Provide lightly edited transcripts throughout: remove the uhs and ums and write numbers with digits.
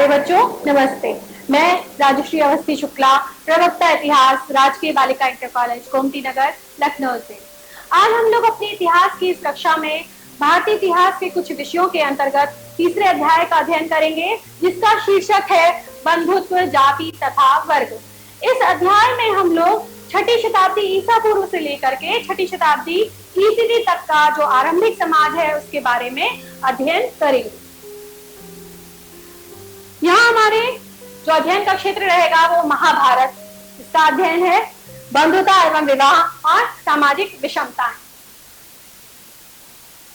बच्चों नमस्ते। मैं राजश्री अवस्थी शुक्ला, प्रवक्ता इतिहास, राजकीय बालिका इंटर कॉलेज गोमती नगर लखनऊ से। आज हम लोग अपने इतिहास की इस कक्षा में भारतीय इतिहास के कुछ विषयों के अंतर्गत तीसरे अध्याय का अध्ययन करेंगे, जिसका शीर्षक है बंधुत्व, जाति तथा वर्ग। इस अध्याय में हम लोग छठी शताब्दी ईसा पूर्व से लेकर के छठी शताब्दी ईसवी तक का जो आरंभिक समाज है उसके बारे में अध्ययन करेंगे। यहाँ हमारे जो अध्ययन का क्षेत्र रहेगा वो महाभारत, इसका अध्ययन है बंधुता एवं विवाह और सामाजिक विषमताएं।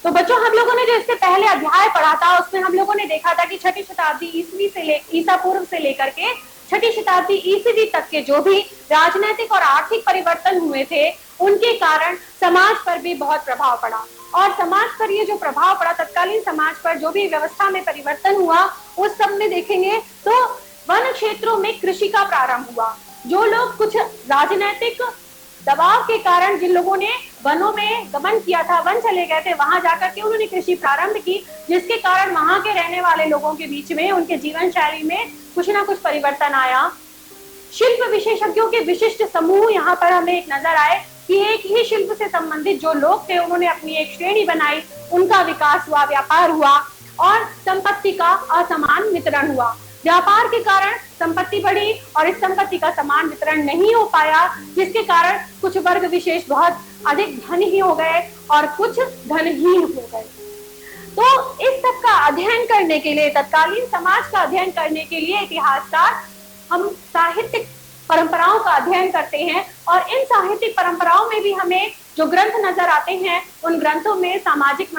तो बच्चों, हम लोगों ने जो इससे पहले अध्याय पढ़ा था उसमें हम लोगों ने देखा था कि छठी शताब्दी ईसा पूर्व से लेकर के छठी शताब्दी ईसवी तक के जो भी राजनीतिक और आर्थिक परिवर्तन हुए थे उनके कारण समाज पर भी बहुत प्रभाव पड़ा। और समाज पर ये जो प्रभाव पड़ा, तत्कालीन समाज पर जो भी व्यवस्था में परिवर्तन हुआ, उस सब में देखेंगे तो वन क्षेत्रों में कृषि का प्रारंभ हुआ। जो लोग कुछ राजनीतिक दबाव के कारण जिन लोगों ने वनों में गमन किया था, वन चले गए थे, वहां जाकर के उन्होंने कृषि प्रारंभ की, जिसके कारण वहां के रहने वाले लोगों के बीच में उनके जीवन शैली में कुछ ना कुछ परिवर्तन आया। शिल्प विशेषज्ञों के विशिष्ट समूह यहाँ पर हमें एक नजर आए कि एक ही शिल्प से संबंधित जो लोग थे उन्होंने अपनी एक श्रेणी बनाई, उनका विकास हुआ, व्यापार हुआ और संपत्ति का असमान वितरण हुआ। व्यापार के कारण संपत्ति बढ़ी और इस संपत्ति का समान वितरण नहीं हो पाया, जिसके कारण कुछ वर्ग विशेष बहुत अधिक धनी हो गए और कुछ धनहीन हो गए। तो इस सब का अध्ययन करने के लिए, तत्कालीन समाज का अध्ययन करने के लिए इतिहासकार हम साहित्यिक परंपराओं का अध्ययन करते हैं और इन साहित्यिक परंपराओं में भी हमें जो ग्रंथ नजर आते हैं उन ग्रंथों में सामाजिक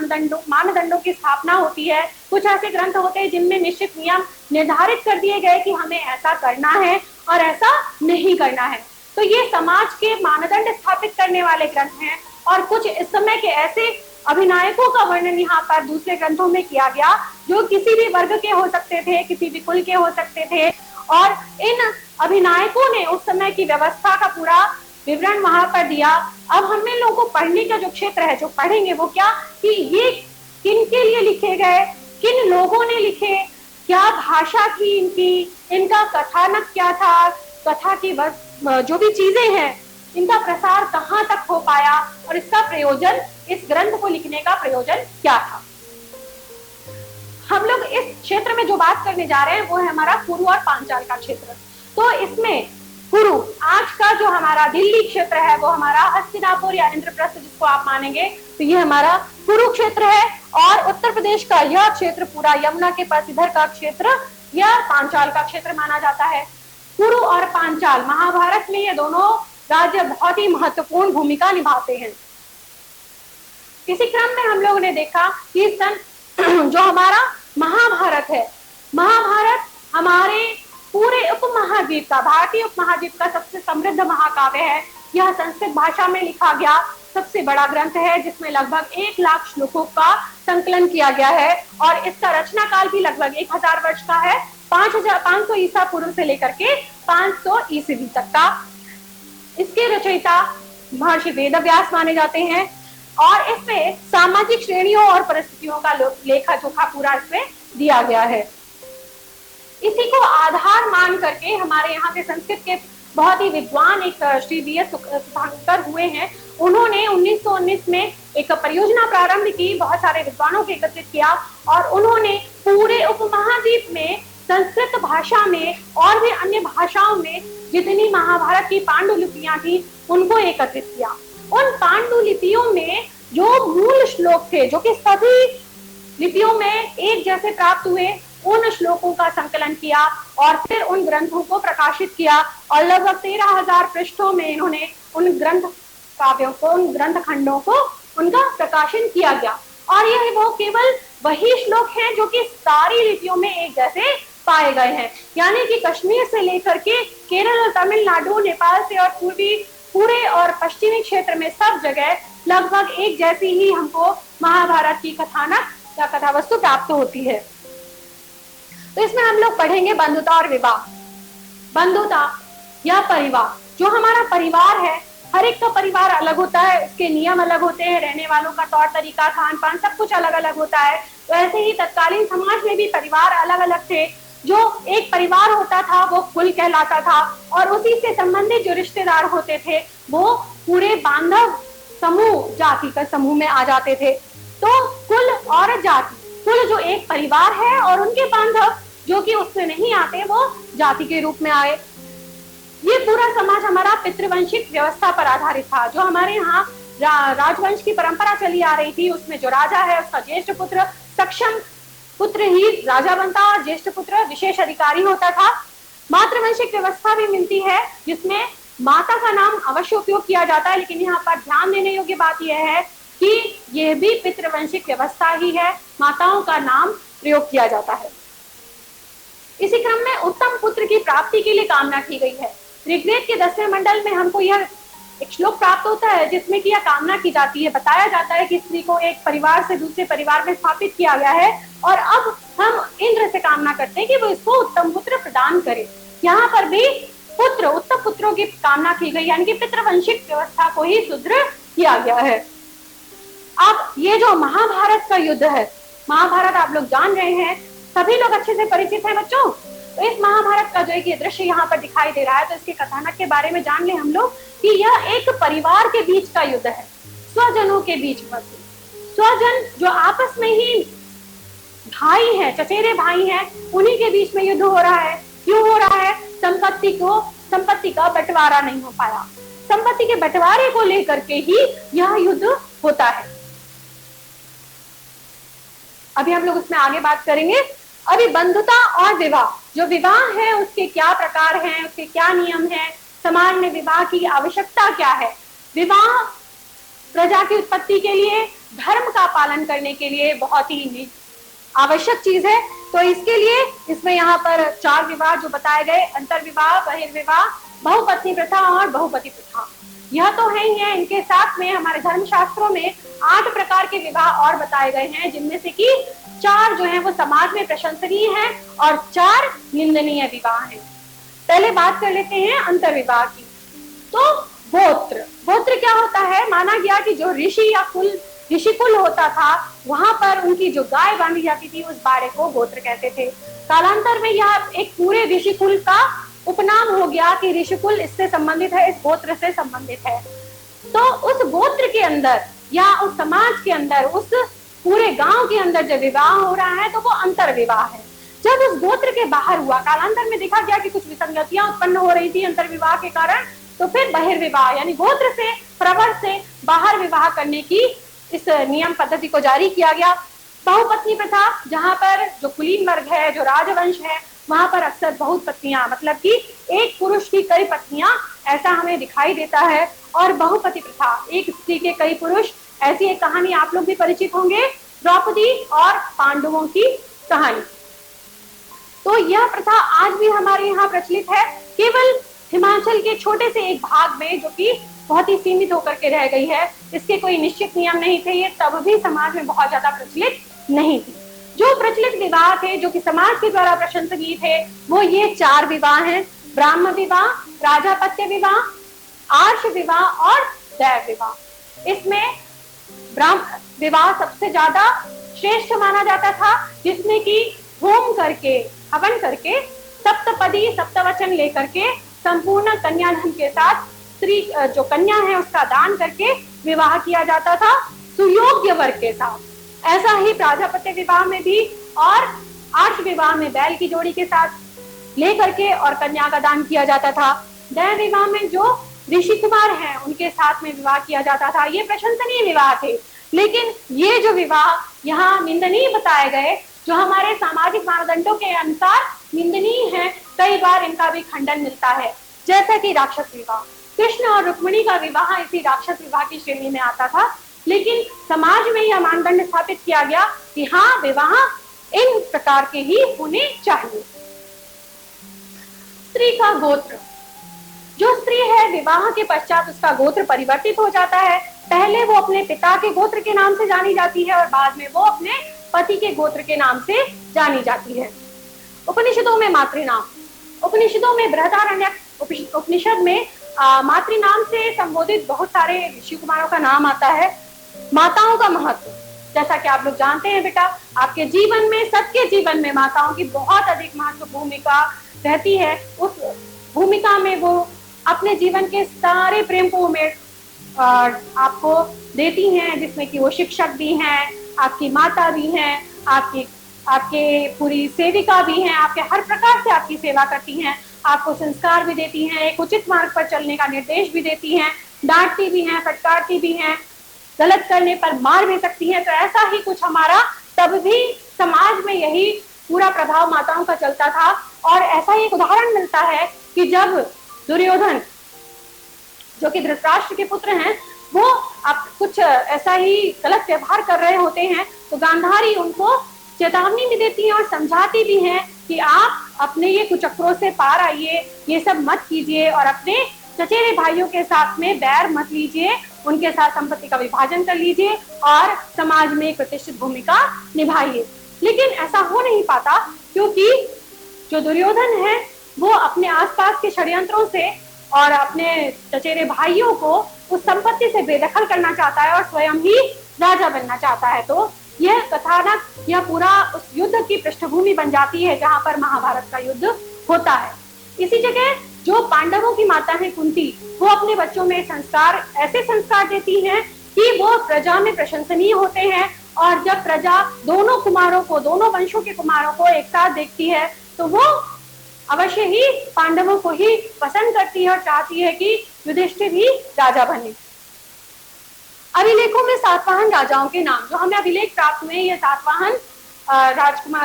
मानदंडों की स्थापना होती है। कुछ ऐसे ग्रंथ होते हैं जिनमें निश्चित नियम निर्धारित कर दिए गए कि हमें ऐसा करना है और ऐसा नहीं करना है। तो ये समाज के मानदंड स्थापित करने वाले ग्रंथ हैं। और कुछ इस समय के ऐसे अभिनायकों का वर्णन यहाँ पर दूसरे ग्रंथों में किया गया जो किसी भी वर्ग के हो सकते थे, किसी भी कुल के हो सकते थे, और इन अभिनायकों ने उस समय की व्यवस्था का पूरा विवरण वहां पर दिया। अब हमें लोगों को पढ़ने का जो क्षेत्र है, जो पढ़ेंगे वो क्या कि ये किन के लिए लिखे गए, किन लोगों ने लिखे, क्या भाषा थी इनकी, इनका कथानक क्या था, कथा की जो भी चीजें हैं इनका प्रसार कहाँ तक हो पाया और इसका प्रयोजन, इस ग्रंथ को लिखने का प्रयोजन क्या था। हम लोग इस क्षेत्र में जो बात करने जा रहे हैं वो है हमारा कुरु और पांचाल का क्षेत्र। तो इसमें कुरु, आज का जो हमारा दिल्ली क्षेत्र है वो हमारा हस्तिनापुर या इंद्रप्रस्थ जिसको आप मानेंगे, तो ये हमारा कुरु क्षेत्र है। और उत्तर प्रदेश का यह क्षेत्र पूरा यमुना के पास इधर का क्षेत्र यह पांचाल का क्षेत्र माना जाता है। कुरु और पांचाल, महाभारत में ये दोनों राज्य बहुत ही महत्वपूर्ण भूमिका निभाते हैं। इसी क्रम में हम लोगों ने देखा कि सन जो हमारा महाभारत है, महाभारत हमारे पूरे उपमहाद्वीप का, भारतीय उपमहाद्वीप का सबसे समृद्ध महाकाव्य है। यह संस्कृत भाषा में लिखा गया सबसे बड़ा ग्रंथ है, जिसमें लगभग 1 लाख श्लोकों का संकलन किया गया है और इसका रचना काल भी लगभग 1000 वर्ष का है, 5500 ईसा पूर्व से लेकर के 500 ईस्वी तक का। इसके रचयिता महर्षि वेदव्यास माने जाते हैं और इसमें सामाजिक श्रेणियों और परिस्थितियों का लेखा जोखा पूरा इसमें दिया गया है। इसी को आधार मान करके हमारे यहाँ के संस्कृत के बहुत ही विद्वान एक श्री वी.एस. सुधाकर हुए हैं। उन्होंने 1919 में एक परियोजना प्रारंभ की, बहुत सारे विद्वानों को एकत्रित किया और उन्होंने पूरे उपमहाद्वीप में संस्कृत भाषा में और भी अन्य भाषाओं में जितनी महाभारत की पांडुलिपियां थी उनको एकत्रित किया। उन पांडुलिपियों में जो मूल श्लोक थे, जो कि सभी लिपियों में एक जैसे प्राप्त हुए, उन श्लोकों का संकलन किया और फिर उन ग्रंथों को प्रकाशित किया और लगभग 13,000 पृष्ठों में इन्होंने उन ग्रंथ काव्यों को, उन ग्रंथ खंडों को उनका प्रकाशन किया गया। और यह वो केवल वही श्लोक हैं जो कि सारी लिपियों में एक जैसे पाए गए हैं, यानी कि कश्मीर से लेकर के केरल और तमिलनाडु, नेपाल से और पूरे और पश्चिमी क्षेत्र में सब जगह लगभग एक जैसी ही हमको महाभारत की कथानक या कथा वस्तु प्राप्त होती है। तो इसमें हम लोग पढ़ेंगे बंधुता और विवाह। बंधुता या परिवार, जो हमारा परिवार है, हर एक का परिवार अलग होता है, उसके नियम अलग होते हैं, रहने वालों का तौर तरीका, खान पान सब कुछ अलग अलग होता है। तो ऐसे ही तत्कालीन समाज में भी परिवार अलग अलग थे। जो एक परिवार होता था वो कुल कहलाता था, और उसी से संबंधित जो रिश्तेदार होते थे वो पूरे बांधव समूह, जाति का समूह में आ जाते थे। तो कुल और जाति, कुल जो एक परिवार है और उनके बांधव जो कि उसमें नहीं आते वो जाति के रूप में आए। ये पूरा समाज हमारा पितृवंशिक व्यवस्था पर आधारित था। जो हमारे यहाँ राजवंश की परंपरा चली आ रही थी उसमें जो राजा है उसका ज्येष्ठ पुत्र, सक्षम पुत्र ही राजा बनता और ज्येष्ठ पुत्र विशेष अधिकारी होता था। मातृवंशिक व्यवस्था भी मिलती है जिसमें माता का नाम अवश्य उपयोग किया जाता है, लेकिन यहाँ पर ध्यान देने योग्य बात यह है कि यह भी पितृवंशिक व्यवस्था ही है, माताओं का नाम प्रयोग किया जाता है। इसी क्रम में उत्तम पुत्र की प्राप्ति के लिए कामना की गई है। ऋग्वेद के 10वें मंडल में हमको यह एक श्लोक प्राप्त होता है जिसमें कि यह कामना की जाती है, बताया जाता है कि स्त्री को एक परिवार से दूसरे परिवार में स्थापित किया गया है और अब हम इंद्र से कामना करते हैं कि वो इसको उत्तम पुत्र प्रदान करे। यहाँ पर भी पुत्र, उत्तम पुत्रों की कामना की गई, यानी कि पितृवंशिक व्यवस्था को ही सुदृढ़ किया गया है। अब ये जो महाभारत का युद्ध है, महाभारत आप लोग जान रहे हैं, सभी लोग अच्छे से परिचित हैं बच्चों। तो इस महाभारत का जो एक ये दृश्य यहाँ पर दिखाई दे रहा है, तो इसके कथानक के बारे में जान ले हम लोग कि यह एक परिवार के बीच का युद्ध है, स्वजनों के बीच में। स्वजन जो आपस में ही भाई हैं, चचेरे भाई हैं, उन्हीं के बीच में युद्ध हो रहा है। क्यों हो रहा है? संपत्ति का बंटवारा नहीं हो पाया, संपत्ति के बंटवारे को लेकर के ही यह युद्ध होता है। अभी हम लोग उसमें आगे बात करेंगे। अभी बंधुता और विवाह, जो विवाह है उसके क्या प्रकार हैं, उसके क्या नियम हैं, समाज में विवाह की आवश्यकता क्या है। विवाह प्रजा की उत्पत्ति के लिए, धर्म का पालन करने के लिए बहुत ही आवश्यक चीज है। तो इसके लिए इसमें यहाँ पर 4 विवाह जो बताए गए, अंतर्विवाह, बहिर्विवाह, बहुपत्नी प्रथा और बहुपति प्रथा, यह तो है ही है। इनके साथ में हमारे धर्मशास्त्रों में 8 प्रकार के विवाह और बताए गए हैं, जिनमें से कि 4 जो है वो समाज में प्रशंसनीय हैं और 4 निंदनीय विवाह हैं। पहले बात कर लेते हैं अंतर्विवाह की। तो गोत्र क्या होता है? माना गया कि जो ऋषि या ऋषिकुल होता था वहां पर उनकी जो गाय बांधी जाती थी उस बाड़े को गोत्र कहते थे। कालांतर में यह एक पूरे ऋषिकुल का उपनाम हो गया कि ऋषिकुल इससे संबंधित है, इस गोत्र से संबंधित है। तो उस गोत्र के अंदर या उस समाज के अंदर, उस पूरे गांव के अंदर जब विवाह हो रहा है तो वो अंतर्विवाह है। जब उस गोत्र के बाहर हुआ, कालांतर में देखा गया कि कुछ विसंगतियां उत्पन्न हो रही थी अंतर्विवाह के कारण, तो फिर बहिर्विवाह यानी गोत्र से, प्रवर से बाहर विवाह करने की इस नियम पद्धति को जारी किया गया। बहुपत्नी प्रथा, जहां पर जो कुलीन वर्ग है, जो राजवंश है, वहां पर अक्सर बहुत पत्नियां, मतलब कि एक पुरुष की कई पत्नियां, ऐसा हमें दिखाई देता है। और बहुपति प्रथा, एक स्त्री के कई पुरुष, ऐसी एक कहानी आप लोग भी परिचित होंगे, द्रौपदी और पांडवों की कहानी। तो यह प्रथा आज भी हमारे यहाँ प्रचलित है, केवल हिमाचल के छोटे से एक भाग में, जो कि बहुत ही सीमित होकर के रह गई है। इसके कोई निश्चित नियम नहीं थे, ये तब भी समाज में बहुत ज्यादा प्रचलित नहीं थी। जो प्रचलित विवाह थे, जो कि समाज के द्वारा प्रशंसनीय थे, वो ये 4 विवाह हैं: ब्राह्म विवाह, राजापत्य विवाह, आर्ष विवाह और दैव विवाह। इसमें ब्राह्म विवाह सबसे ज्यादा श्रेष्ठ माना जाता था, जिसमें कि होम करके, हवन करके, सप्तपदी सप्तवचन लेकर के संपूर्ण कन्याधन के साथ स्त्री जो कन्या है उसका दान करके विवाह किया जाता था सुयोग्य वर्ग के साथ। ऐसा ही प्राजापत्य विवाह में भी और आर्ष विवाह में बैल की जोड़ी के साथ लेकर के और कन्या का दान किया जाता था। दैव विवाह में जो ऋषि कुमार हैं उनके साथ में विवाह किया जाता था। ये प्रशंसनीय विवाह थे, लेकिन ये जो विवाह यहाँ निंदनीय बताए गए, जो हमारे सामाजिक मानदंडों के अनुसार निंदनीय है, कई बार इनका भी खंडन मिलता है। जैसा कि राक्षस विवाह, कृष्ण और रुक्मिणी का विवाह इसी राक्षस विवाह की श्रेणी में आता था, लेकिन समाज में यह मानदंड स्थापित किया गया कि हाँ, विवाह इन प्रकार के ही होने चाहिए। स्त्री का गोत्र, जो स्त्री है विवाह के पश्चात उसका गोत्र परिवर्तित हो जाता है। पहले वो अपने पिता के गोत्र के नाम से जानी जाती है और बाद में वो अपने पति के गोत्र के नाम से जानी जाती है। उपनिषदों में मातृनाम, उपनिषदों में बृहदारण्यक उपनिषद में मातृनाम से संबोधित बहुत सारे ऋषि कुमारों का नाम आता है। माताओं का महत्व, जैसा कि आप लोग जानते हैं बेटा, आपके जीवन में, सबके जीवन में माताओं की बहुत अधिक महत्वपूर्ण भूमिका रहती है। उस भूमिका में वो अपने जीवन के सारे प्रेम को में आपको देती हैं, जिसमें कि वो शिक्षक भी हैं, आपकी माता भी हैं, आपके पूरी सेविका भी हैं, आपके हर प्रकार से आपकी सेवा करती हैं, आपको संस्कार भी देती हैं, एक उचित मार्ग पर चलने का निर्देश भी देती हैं, डांटती भी हैं, फटकारती भी हैं, गलत करने पर मार भी सकती हैं। तो ऐसा ही कुछ हमारा तब भी समाज में यही पूरा प्रभाव माताओं का चलता था। और ऐसा ही एक उदाहरण मिलता है कि जब दुर्योधन, जो कि धृतराष्ट्र के पुत्र हैं, वो अब कुछ ऐसा ही गलत व्यवहार कर रहे होते हैं, तो गांधारी उनको चेतावनी भी देती है और समझाती भी है कि आप अपने ये कुचक्रों से पार आइए, ये सब मत कीजिए और अपने चचेरे भाइयों के साथ में बैर मत लीजिए, उनके साथ संपत्ति का विभाजन कर लीजिए और समाज में एक प्रतिष्ठित भूमिका निभाइए। लेकिन ऐसा हो नहीं पाता, क्योंकि जो दुर्योधन है वो अपने आसपास के षड्यंत्रों से और अपने चचेरे भाइयों को उस संपत्ति से बेदखल करना चाहता है और स्वयं ही राजा बनना चाहता है। तो यह कथानक, यह पूरा उस युद्ध की पृष्ठभूमि बन जाती है जहां पर महाभारत का युद्ध होता है। इसी जगह जो पांडवों की माता है कुंती, वो अपने बच्चों में ऐसे संस्कार देती हैं कि वो प्रजा में प्रशंसनीय होते हैं, और जब प्रजा दोनों कुमारों को, दोनों वंशों के कुमारों को एक साथ देखती है तो वो अवश्य ही पांडवों को ही पसंद करती है और चाहती है कि युधिष्ठिर ही राजा बने। अभिलेखों में सातवाहन राजाओं के नाम, जो हमें अभिलेख प्राप्त हुए, ये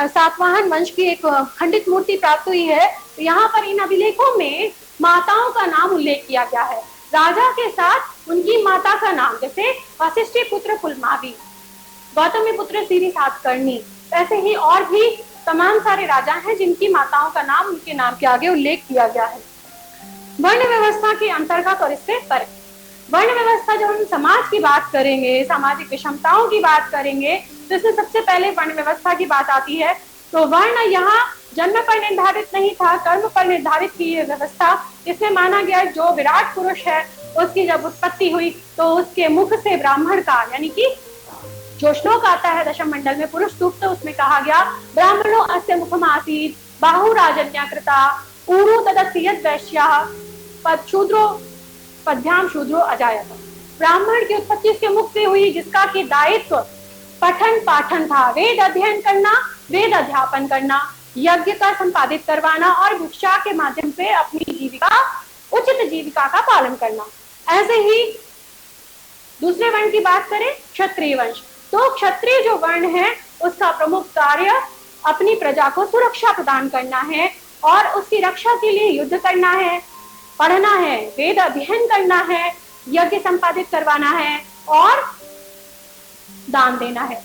सातवाहन वंश की एक खंडित मूर्ति प्राप्त हुई है। तो यहाँ पर इन अभिलेखों में माताओं का नाम उल्लेख किया गया है, राजा के साथ उनकी माता का नाम, जैसे वशिष्ठी पुत्र पुलमावी, गौतमी पुत्र सिरी सातकर्णी, ऐसे ही और भी तमाम सारे राजा हैं जिनकी माताओं का नाम उनके नाम के आगे उल्लेख किया गया है। वर्ण व्यवस्था के अंतर्गत और इससे परे, वर्ण व्यवस्था, जब हम समाज की बात करेंगे, सामाजिक विषमताओं की बात करेंगे, तो इसमें सबसे पहले वर्ण व्यवस्था की बात आती है। तो वर्ण यहाँ जन्म पर निर्धारित नहीं था, कर्म पर निर्धारित की यह व्यवस्था। इसमें माना गया जो विराट पुरुष है उसकी जब उत्पत्ति हुई तो उसके मुख से ब्राह्मण का, यानी कि जो श्लोक आता है दशम मंडल में पुरुष सूक्त, तो उसमें कहा गया ब्राह्मणो अस्य मुखमासीत् बाहु राजन्या कृता ऊरु तदस्य यद् वैश्यः पद शूद्रो पद्भ्याम शूद्रो अजायत। ब्राह्मण की उत्पत्ति उसके मुख से हुई, जिसका कि दायित्व पठन पाठन था, वेद अध्ययन करना, वेद अध्यापन करना, यज्ञ का संपादित करवाना और भिक्षा के माध्यम से अपनी जीविका, उचित जीविका का पालन करना। ऐसे ही दूसरे वर्ण की बात करें, क्षत्रिय वंश, तो क्षत्रिय जो वर्ण है उसका प्रमुख कार्य अपनी प्रजा को सुरक्षा प्रदान करना है और उसकी रक्षा के लिए युद्ध करना है, पढ़ना है, वेद अध्ययन करना है, यज्ञ संपादित करवाना है और दान देना है।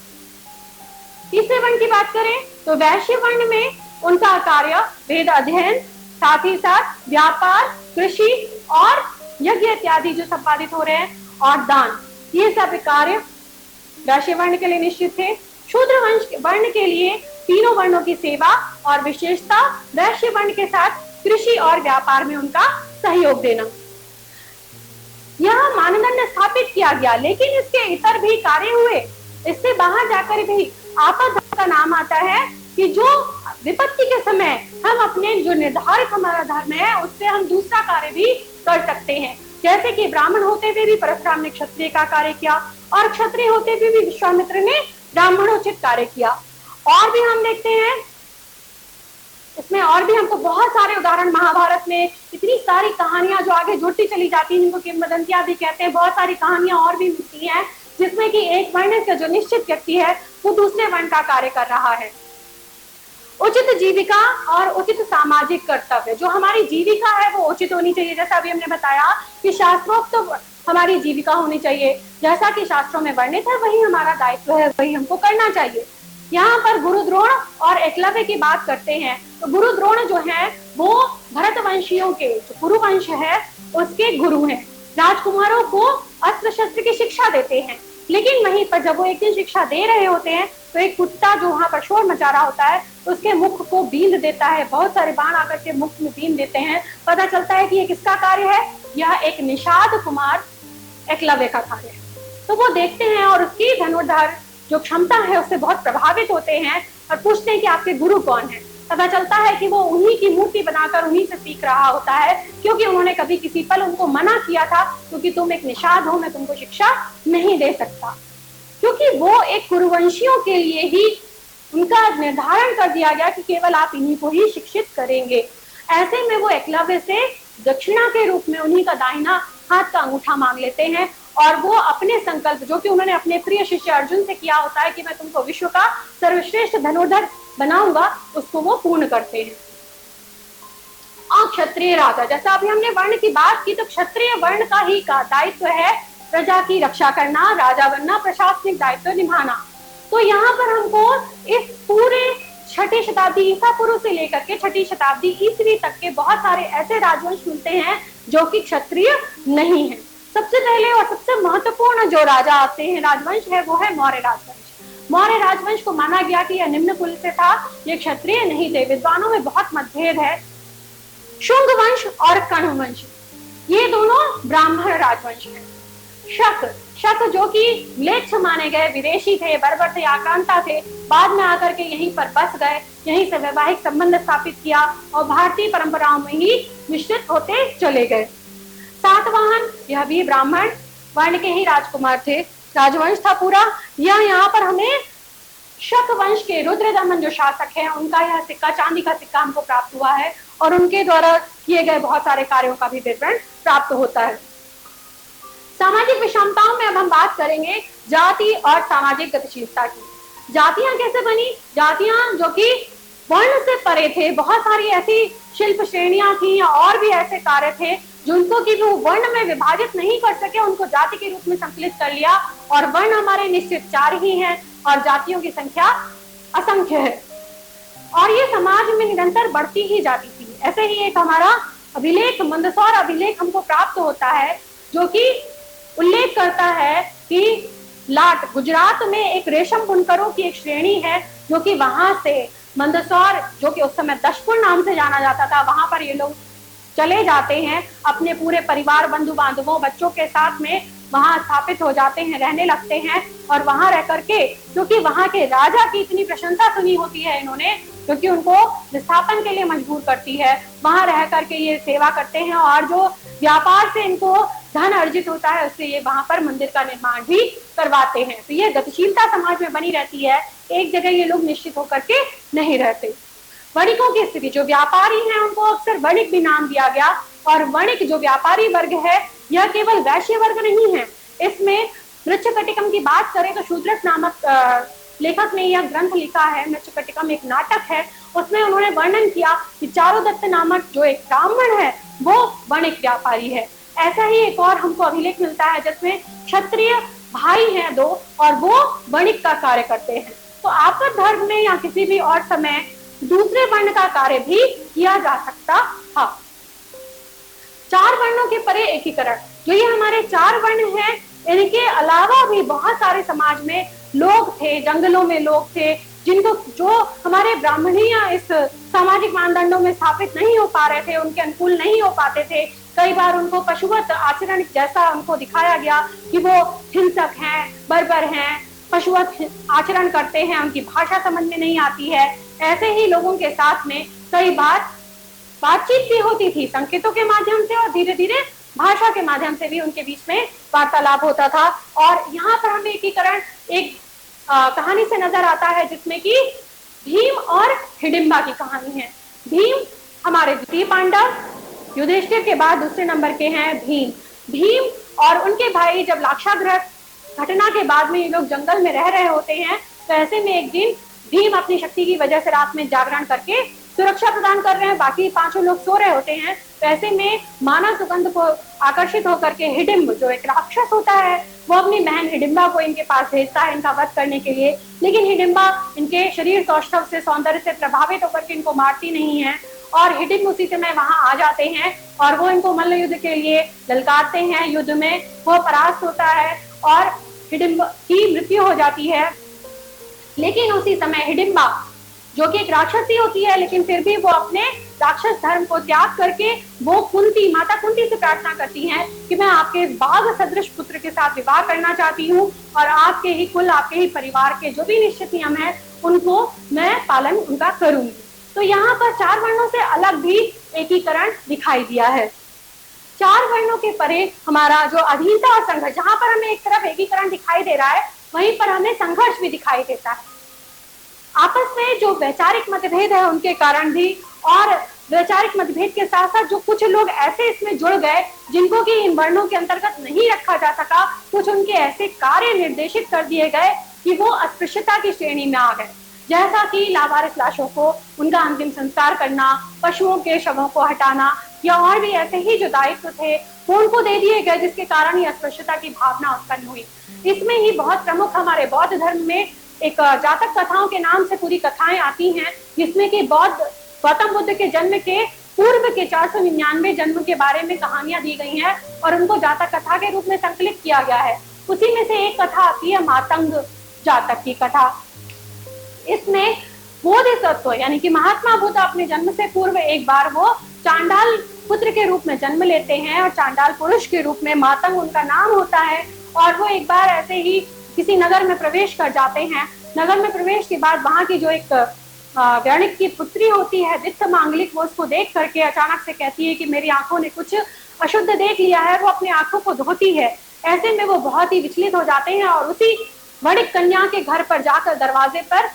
तीसरे वर्ण की बात करें तो वैश्य वर्ण में उनका कार्य वेद अध्ययन, साथ ही साथ व्यापार, कृषि और यज्ञ इत्यादि जो संपादित हो रहे हैं और दान, ये सब कार्य वैश्य वर्ण के लिए निश्चित थे। शूद्र वर्ण के लिए तीनों वर्णों की सेवा और विशेषता वैश्य वर्ण के साथ कृषि और व्यापार में उनका सहयोग देना। यह मानदंड स्थापित किया गया, लेकिन इसके इतर भी कार्य हुए। इससे बाहर जाकर भी आपद का नाम आता है कि जो विपत्ति के समय हम अपने जो निर्धारित हमारा धर्म है उससे हम दूसरा कार्य भी कर सकते हैं। जैसे कि ब्राह्मण होते हुए भी परशुराम ने क्षत्रिय का कार्य किया और क्षत्रिय होते हुए भी विश्वामित्र ने ब्राह्मणोचित कार्य किया। और भी हम देखते हैं इसमें, और भी हमको बहुत सारे उदाहरण महाभारत में, इतनी सारी कहानियां जो आगे जुड़ती चली जाती हैं, जिनको किंवदंतियां भी कहते हैं, बहुत सारी कहानियां और भी मिलती हैं जिसमें कि एक वर्ण से जो निश्चित व्यक्ति है वो दूसरे वर्ण का कार्य कर रहा है। उचित जीविका और उचित सामाजिक कर्तव्य, जो हमारी जीविका है वो उचित होनी चाहिए। जैसा अभी हमने बताया कि शास्त्रोक्त तो हमारी जीविका होनी चाहिए, जैसा कि शास्त्रों में वर्णित है वही हमारा दायित्व है, वही हमको करना चाहिए। यहाँ पर गुरु द्रोण और एकलव्य की बात करते हैं तो गुरु द्रोण जो है वो भरत वंशियों के, जो कुरु वंश है उसके गुरु हैं, राजकुमारों को अस्त्र शस्त्र की शिक्षा देते हैं। लेकिन वहीं पर जब वो एक दिन शिक्षा दे रहे होते हैं तो एक कुत्ता जो वहां पर शोर मचा रहा होता है उसके मुख को बींद देता है, बहुत सारे बाण आकर के मुख में बींद देते हैं। पता चलता है कि ये किसका कार्य है, यह एक निषाद कुमार एकलव्य का कार्य है। तो वो देखते हैं और उसकी धनुर्धर जो क्षमता है उससे बहुत प्रभावित होते हैं और पूछते हैं कि आपके गुरु कौन है। पता चलता है कि वो उन्हीं की मूर्ति बनाकर उन्हीं से सीख रहा होता है, क्योंकि उन्होंने कभी किसी पल उनको मना किया था, क्योंकि तुम एक निषाद हो, मैं तुमको शिक्षा नहीं दे सकता। क्योंकि वो एक कुरुवंशियों के लिए ही उनका निर्धारण कर दिया गया कि केवल आप इन्हीं को ही शिक्षित करेंगे। ऐसे में वो एकलव्य से दक्षिणा के रूप में उन्हीं का दाहिना हाथ का अंगूठा मांग लेते हैं और वो अपने संकल्प जो कि उन्होंने अपने प्रिय शिष्य अर्जुन से किया होता है कि मैं तुमको विश्व का सर्वश्रेष्ठ धनुर्धर बनाऊंगा, उसको वो पूर्ण करते हैं। और क्षत्रिय राजा, जैसा अभी हमने वर्ण की बात की, तो क्षत्रिय वर्ण का ही का दायित्व है प्रजा की रक्षा करना, राजा बनना, प्रशासनिक दायित्व निभाना। तो यहाँ पर हमको इस पूरे 6ठी शताब्दी ईसा पूर्व से लेकर के 6ठी शताब्दी ईस्वी तक के बहुत सारे ऐसे राजवंश मिलते हैं जो कि क्षत्रिय नहीं है। सबसे पहले और सबसे महत्वपूर्ण जो राजा आते हैं राजवंश है वो है मौर्य राजवंश। मौर्य राजवंश को माना गया कि यह निम्न कुल से था, ये क्षत्रिय नहीं थे। विद्वानों में बहुत मतभेद है। शुंग वंश और कण्व वंश, ये दोनों ब्राह्मण राजवंश है। शक जो कि म्लेच्छ माने गए, विदेशी थे, बर्बर थे, आक्रांता थे, बाद में आकर के यहीं पर बस गए, यहीं से वैवाहिक संबंध स्थापित किया और भारतीय परंपराओं में ही मिश्रित होते चले गए। सातवाहन, यह भी ब्राह्मण वर्ण के ही राजकुमार थे, राजवंश था पूरा। यहाँ पर हमें शक वंश के रुद्रदमन जो शासक हैं उनका यह सिक्का, चांदी का सिक्का हमको प्राप्त हुआ है और उनके द्वारा किए गए बहुत सारे कार्यों का भी विवरण प्राप्त होता है। सामाजिक विषमताओं में अब हम बात करेंगे जाति और सामाजिक गतिशीलता की। जातियां कैसे बनी? जातियां जो कि वर्ण से परे थे, बहुत सारी ऐसी शिल्प श्रेणियां थी और भी ऐसे कार्य थे जिनको कि वो वर्ण में विभाजित नहीं कर सके, उनको जाति के रूप में संकलित कर लिया और वर्ण हमारे निश्चित 4 ही हैं और जातियों की संख्या असंख्य है और ये समाज में निरंतर बढ़ती ही जाती थी। ऐसे ही एक हमारा अभिलेख, मंदसौर अभिलेख हमको प्राप्त होता है जो कि उल्लेख करता है कि लाट, गुजरात में एक रेशम बुनकरों की एक श्रेणी है जो कि वहां से मंदसौर, जो कि उस समय दशपुर नाम से जाना जाता था, वहां पर ये लोग चले जाते हैं अपने पूरे परिवार, बंधु बांधवों, बच्चों के साथ में वहां स्थापित हो जाते हैं, रहने लगते हैं और वहां रह करके, क्योंकि वहां के राजा की इतनी प्रशंसा सुनी होती है इन्होंने, क्योंकि उनको विस्थापन के लिए मजबूर करती है, वहां रह करके ये सेवा करते हैं और जो व्यापार से इनको धन अर्जित होता है उससे ये वहां पर मंदिर का निर्माण भी करवाते हैं। तो ये गतिशीलता समाज में बनी रहती है, एक जगह ये लोग निश्चित होकर के नहीं रहते। वणिकों की स्थिति, जो व्यापारी हैं उनको अक्सर वणिक भी नाम दिया गया और वणिक जो व्यापारी वर्ग है यह केवल वैश्य वर्ग नहीं है। इसमें मृच्छकटिकम की बात करें तो शूद्रक नामक लेखक ने यह ग्रंथ लिखा है, मृच्छकटिकम एक नाटक है, उसमें उन्होंने वर्णन किया कि चारुदत्त नामक जो एक ब्राह्मण है वो वणिक व्यापारी है। ऐसा ही एक और हमको अभिलेख मिलता है जिसमें क्षत्रिय भाई हैं 2 और वो वणिक का कार्य करते हैं। तो आपद धर्म में या किसी भी और समय दूसरे वर्ण का कार्य भी किया जा सकता था। 4 वर्णों के परे एकीकरण, जो ये हमारे 4 वर्ण हैं, इनके अलावा भी बहुत सारे समाज में लोग थे, जंगलों में लोग थे जिनको, जो हमारे ब्राह्मणीय इस सामाजिक मानदंडों में स्थापित नहीं हो पा रहे थे, उनके अनुकूल नहीं हो पाते थे। कई बार उनको पशुवत आचरण जैसा उनको दिखाया गया कि वो हिंसक हैं, बर्बर हैं, पशुवत आचरण करते हैं, उनकी भाषा समझ में नहीं आती है। ऐसे ही लोगों के साथ में कई बार बातचीत भी होती थी संकेतों के माध्यम से और धीरे धीरे भाषा के माध्यम से भी उनके बीच में वार्तालाप होता था। और यहाँ पर हमें एकीकरण एक कहानी से नजर आता है जिसमें कि भीम और हिडिंबा की कहानी है। भीम हमारे द्वितीय पांडव, युधिष्ठिर के बाद दूसरे नंबर के हैं भीम और उनके भाई जब लाक्षागृह घटना के बाद में ये लोग जंगल में रह रहे होते हैं, तो ऐसे में एक दिन भीम अपनी शक्ति की वजह से रात में जागरण करके सुरक्षा प्रदान कर रहे हैं, बाकी 5 लोग सो रहे होते हैं। तो ऐसे में मानव सुगंध को आकर्षित होकर के हिडिंब, जो एक राक्षस होता है, वो अपनी बहन हिडिंबा को इनके पास भेजता है इनका वध करने के लिए। लेकिन हिडिंबा इनके शरीर सौष्ठव से, सौंदर्य से प्रभावित होकर के इनको मारती नहीं है और हिडिंब उसी समय वहां आ जाते हैं और वो इनको मल्ल युद्ध के लिए ललकारते हैं। युद्ध में वो परास्त होता है और हिडिंब की मृत्यु हो जाती है। लेकिन उसी समय हिडिंबा, जो कि एक राक्षसी होती है, लेकिन फिर भी वो अपने राक्षस धर्म को त्याग करके वो कुंती, माता कुंती से प्रार्थना करती हैं कि मैं आपके इस बाघ सदृश पुत्र के साथ विवाह करना चाहती हूँ और आपके ही कुल, आपके ही परिवार के जो भी निश्चित नियम है उनको मैं पालन उनका करूंगी। तो यहाँ पर 4 वर्णों से अलग भी एकीकरण दिखाई दिया है। 4 वर्णों के परे हमारा जो अधीनता और संघर्ष, जहां पर हमें एक तरफ एकीकरण दिखाई दे रहा है वहीं पर हमें संघर्ष भी दिखाई देता है। आपस में जो वैचारिक मतभेद है उनके कारण भी, और वैचारिक मतभेद के साथ साथ जो कुछ लोग ऐसे इसमें जुड़ गए जिनको कि इन वर्णों के अंतर्गत नहीं रखा जा सका, कुछ उनके ऐसे कार्य निर्देशित कर दिए गए कि वो अस्पृश्यता की श्रेणी में आ गए, जैसा कि लावारिस लाशों को उनका अंतिम संस्कार करना, पशुओं के शवों को हटाना, या और भी ऐसे ही जो दायित्व थे वो उनको दे दिए गए, जिसके कारण ही अस्पृश्यता की भावना उत्पन्न हुई। इसमें ही बहुत प्रमुख हमारे बौद्ध धर्म में एक जातक कथाओं के नाम से पूरी कथाएं आती हैं, जिसमें कि गौतम बुद्ध के जन्म के पूर्व के 499 जन्म के बारे में कहानियां दी गई हैं और उनको जातक कथा के रूप में संकलित किया गया है। उसी में से एक कथा आती है मातंग जातक की कथा। इसमें बोधिसत्व यानी कि महात्मा बुद्ध अपने जन्म से पूर्व एक बार वो चांडाल पुत्र के रूप में जन्म लेते हैं और चांडाल पुरुष के रूप में मातंग उनका नाम होता है, और वो एक बार ऐसे ही किसी नगर में प्रवेश कर जाते हैं। नगर में प्रवेश के बाद वहां की जो एक वणिक की पुत्री होती है दित्त मांगलिक, वो उसको देख करके अचानक से कहती है कि मेरी आंखों ने कुछ अशुद्ध देख लिया है। वो अपनी आंखों को धोती है। ऐसे में वो बहुत ही विचलित हो जाते हैं और उसी वणिक कन्या के घर पर जाकर दरवाजे पर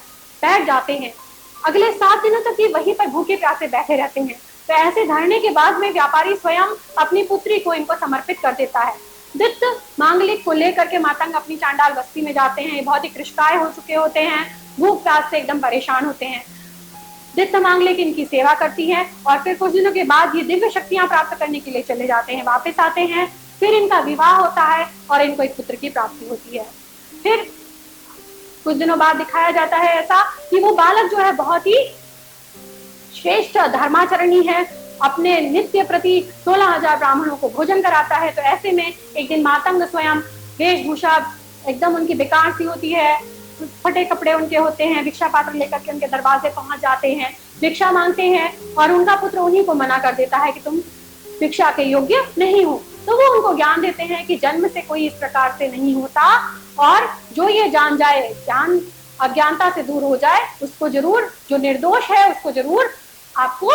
बैठ जाते हैं। अगले 7 दिनों तक ये वहीं पर भूखे प्यासे बैठे रहते हैं। तो ऐसे धरने के बाद में व्यापारी स्वयं अपनी पुत्री को इनको समर्पित कर देता है। दित्त मांगलिक को लेकर के मातंग अपनी चांडाल बस्ती में जाते हैं। बहुत ही कृष्णकाय हो चुके होते हैं, भूख प्यास से एकदम परेशान होते हैं। दित्त मांगलिक इनकी सेवा करती है और फिर कुछ दिनों के बाद ये दिव्य शक्तियां प्राप्त करने के लिए चले जाते हैं, वापस आते हैं। फिर इनका विवाह होता है और इनको एक पुत्र की प्राप्ति होती है। फिर कुछ दिनों बाद दिखाया जाता है ऐसा कि वो बालक जो है बहुत ही श्रेष्ठ धर्माचरणी है, अपने नित्य प्रति 16,000 ब्राह्मणों को भोजन कराता है। तो ऐसे में एक दिन मातंग स्वयं वेशभूषा एकदम उनकी बेकार सी होती है, फटे कपड़े उनके होते हैं, भिक्षा पात्र लेकर के उनके दरवाजे पहुंच जाते हैं, भिक्षा मांगते हैं और उनका पुत्र उन्हीं को मना कर देता है कि तुम भिक्षा के योग्य नहीं हो। तो वो उनको ज्ञान देते हैं कि जन्म से कोई इस प्रकार से नहीं होता और जो ये जान जाए, ज्ञान अज्ञानता से दूर हो जाए, उसको जरूर, जो निर्दोष है उसको जरूर आपको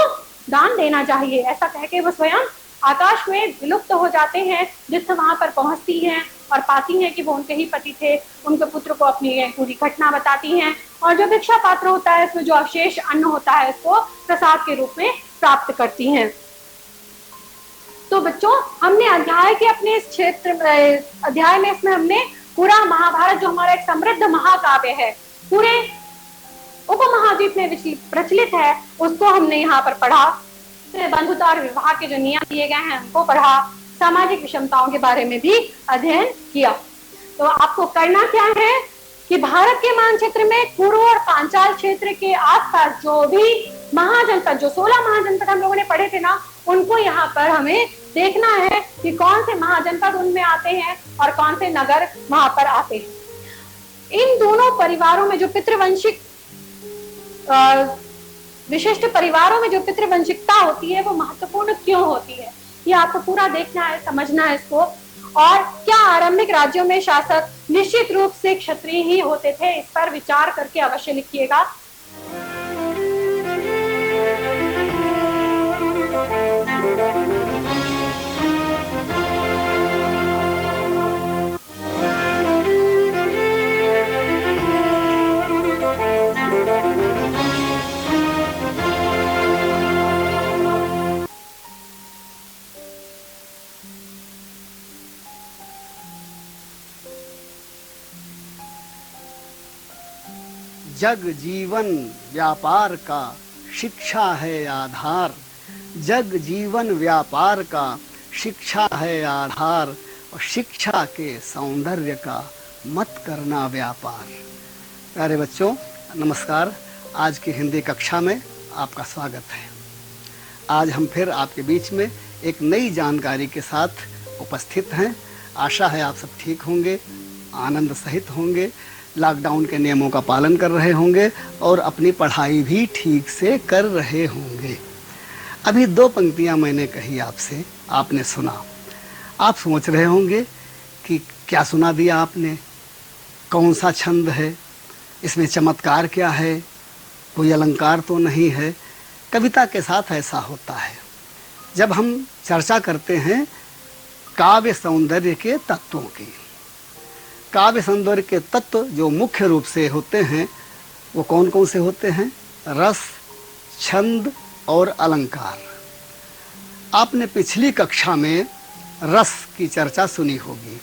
दान देना चाहिए। ऐसा कह के वो स्वयं आकाश में विलुप्त हो जाते हैं। जिस वहां पर पहुंचती हैं और पाती हैं कि वो उनके ही पति थे, उनके पुत्र को अपनी पूरी घटना बताती हैं और जो भिक्षा पात्र होता है उसमें जो अवशेष अन्न होता है उसको प्रसाद के रूप में प्राप्त करती हैं। तो बच्चों, हमने अध्याय के अपने इस क्षेत्र अध्याय में इसमें हमने पूरा महाभारत जो हमारा एक समृद्ध महाकाव्य है, पूरे उपमहाद्वीप में प्रचलित है, उसको हमने यहाँ पर पढ़ा। बंधुता और विवाह के जो नियम दिए गए हैं उनको पढ़ा, सामाजिक विषमताओं के बारे में भी अध्ययन किया। तो आपको करना क्या है कि भारत के मानचित्र में कुरु और पांचाल क्षेत्र के आसपास जो भी महाजनपद, जो 16 महाजनपद हम लोगों ने पढ़े थे ना, उनको यहाँ पर हमें देखना है कि कौन से महाजनपद उनमें आते हैं और कौन से नगर वहां पर आते हैं। इन दोनों परिवारों में जो पितृवंशिक विशिष्ट परिवारों में जो पितृवंशिकता होती है वो महत्वपूर्ण क्यों होती है, ये आपको पूरा देखना है, समझना है इसको। और क्या आरंभिक राज्यों में शासक निश्चित रूप से क्षत्रिय ही होते थे, इस पर विचार करके अवश्य लिखिएगा। जग जीवन व्यापार का शिक्षा है आधार, जग जीवन व्यापार का शिक्षा है आधार, और शिक्षा के सौंदर्य का मत करना व्यापार। प्यारे बच्चों, नमस्कार। आज की हिंदी कक्षा में आपका स्वागत है। आज हम फिर आपके बीच में एक नई जानकारी के साथ उपस्थित हैं। आशा है आप सब ठीक होंगे, आनंद सहित होंगे, लॉकडाउन के नियमों का पालन कर रहे होंगे और अपनी पढ़ाई भी ठीक से कर रहे होंगे। अभी दो पंक्तियां मैंने कही आपसे, आपने सुना। आप सोच रहे होंगे कि क्या सुना दिया आपने, कौन सा छंद है, इसमें चमत्कार क्या है, कोई अलंकार तो नहीं है। कविता के साथ ऐसा होता है, जब हम चर्चा करते हैं काव्य सौंदर्य के तत्वों की, काव्य सौंदर्य के तत्व जो मुख्य रूप से होते हैं वो कौन कौन से होते हैं? रस, छंद और अलंकार। आपने पिछली कक्षा में रस की चर्चा सुनी होगी,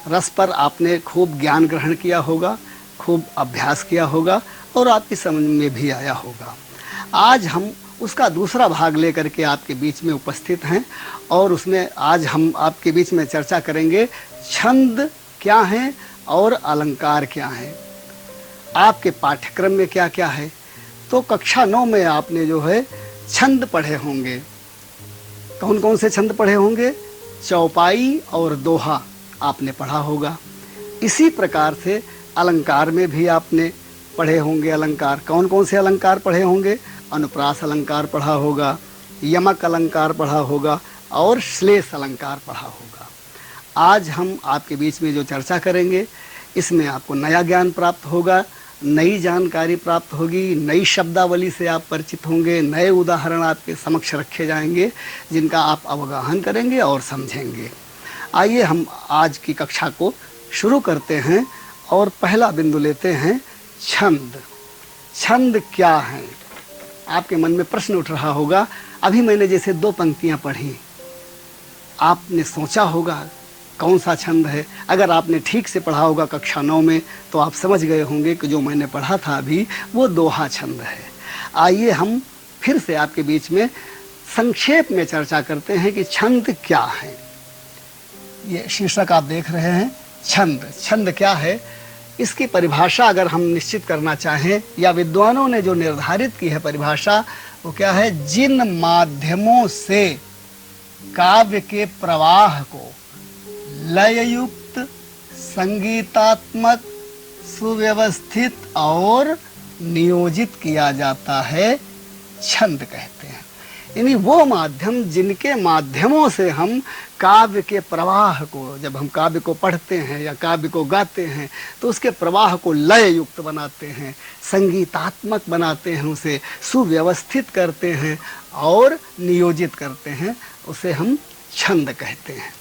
रस पर आपने खूब ज्ञान ग्रहण किया होगा, खूब अभ्यास किया होगा और आपकी समझ में भी आया होगा। आज हम उसका दूसरा भाग लेकर के आपके बीच में उपस्थित हैं और उसमें आज हम आपके बीच में चर्चा करेंगे छंद क्या है और अलंकार क्या है, आपके पाठ्यक्रम में क्या क्या है। तो कक्षा 9 में आपने जो है छंद पढ़े होंगे। कौन कौन से छंद पढ़े होंगे? चौपाई और दोहा आपने पढ़ा होगा। इसी प्रकार से अलंकार में भी आपने पढ़े होंगे अलंकार। कौन कौन से अलंकार पढ़े होंगे? अनुप्रास अलंकार पढ़ा होगा, यमक अलंकार पढ़ा होगा और श्लेष अलंकार पढ़ा होगा। आज हम आपके बीच में जो चर्चा करेंगे इसमें आपको नया ज्ञान प्राप्त होगा, नई जानकारी प्राप्त होगी, नई शब्दावली से आप परिचित होंगे, नए उदाहरण आपके समक्ष रखे जाएंगे जिनका आप अवगाहन करेंगे और समझेंगे। आइए हम आज की कक्षा को शुरू करते हैं और पहला बिंदु लेते हैं छंद। छंद क्या है? आपके मन में प्रश्न उठ रहा होगा। अभी मैंने जैसे दो पंक्तियां पढ़ी, आपने सोचा होगा कौन सा छंद है। अगर आपने ठीक से पढ़ा होगा कक्षा 9 में तो आप समझ गए होंगे कि जो मैंने पढ़ा था अभी वो दोहा छंद है। आइए हम फिर से आपके बीच में संक्षेप में चर्चा करते हैं कि छंद क्या है। ये शीर्षक आप देख रहे हैं, छंद। छंद क्या है, इसकी परिभाषा अगर हम निश्चित करना चाहें या विद्वानों ने जो निर्धारित की है परिभाषा, वो क्या है? जिन माध्यमों से काव्य के प्रवाह को लययुक्त, संगीतात्मक, सुव्यवस्थित और नियोजित किया जाता है, छंद कहते हैं। यानी वो माध्यम जिनके माध्यमों से हम काव्य के प्रवाह को, जब हम काव्य को पढ़ते हैं या काव्य को गाते हैं तो उसके प्रवाह को लय युक्त बनाते हैं, संगीतात्मक बनाते हैं, उसे सुव्यवस्थित करते हैं और नियोजित करते हैं, उसे हम छंद कहते हैं।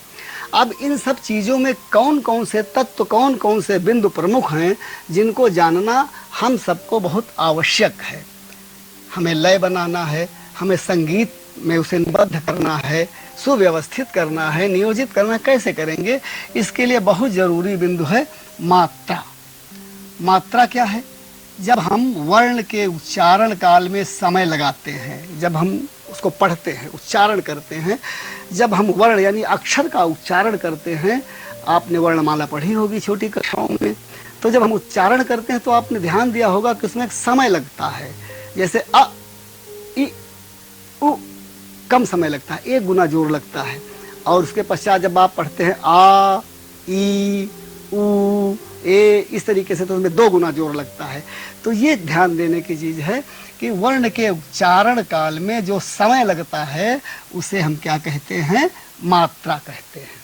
अब इन सब चीज़ों में कौन कौन से तत्व, कौन कौन से बिंदु प्रमुख हैं जिनको जानना हम सबको बहुत आवश्यक है। हमें लय बनाना है, हमें संगीत में उसे निबद्ध करना है, सुव्यवस्थित करना है, नियोजित करना है। कैसे करेंगे? इसके लिए बहुत ज़रूरी बिंदु है मात्रा। मात्रा क्या है? जब हम वर्ण के उच्चारण काल में समय लगाते हैं, जब हम उसको पढ़ते हैं, उच्चारण करते हैं, जब हम वर्ण यानी अक्षर का उच्चारण करते हैं, आपने वर्णमाला पढ़ी होगी छोटी कक्षाओं में, तो जब हम उच्चारण करते हैं तो आपने ध्यान दिया होगा कि उसमें एक समय लगता है। जैसे अ, इ, उ, कम समय लगता है, 1 गुना जोर लगता है। और उसके पश्चात जब आप पढ़ते हैं आ, ई, उ, ए, इस तरीके से तो उसमें 2 गुना जोर लगता है। तो ये ध्यान देने की चीज़ है कि वर्ण के उच्चारण काल में जो समय लगता है उसे हम क्या कहते हैं? मात्रा कहते हैं।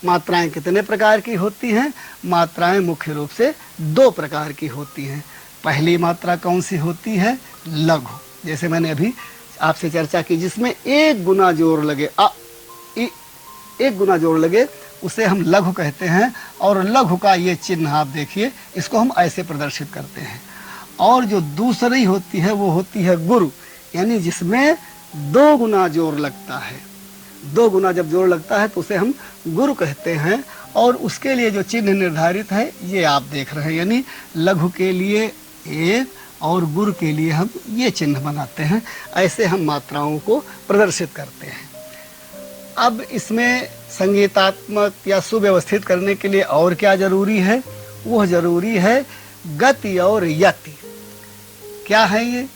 मात्राएं कितने प्रकार की होती हैं? मात्राएं मुख्य रूप से 2 प्रकार की होती हैं। पहली मात्रा कौन सी होती है? लघु, जैसे मैंने अभी आपसे चर्चा की, जिसमें 1 गुना जोर लगे, अ, इ, 1 गुना जोर लगे, उसे हम लघु कहते हैं। और लघु का ये चिन्ह आप देखिए, इसको हम ऐसे प्रदर्शित करते हैं। और जो दूसरी होती है वो होती है गुरु, यानी जिसमें 2 गुना जोर लगता है। 2 गुना जब जोर लगता है तो उसे हम गुरु कहते हैं। और उसके लिए जो चिन्ह निर्धारित है ये आप देख रहे हैं, यानी लघु के लिए 1 और गुरु के लिए हम ये चिन्ह बनाते हैं। ऐसे हम मात्राओं को प्रदर्शित करते हैं। अब इसमें संगीतात्मक या सुव्यवस्थित करने के लिए और क्या जरूरी है? वो जरूरी है गति और यति। क्या है ये?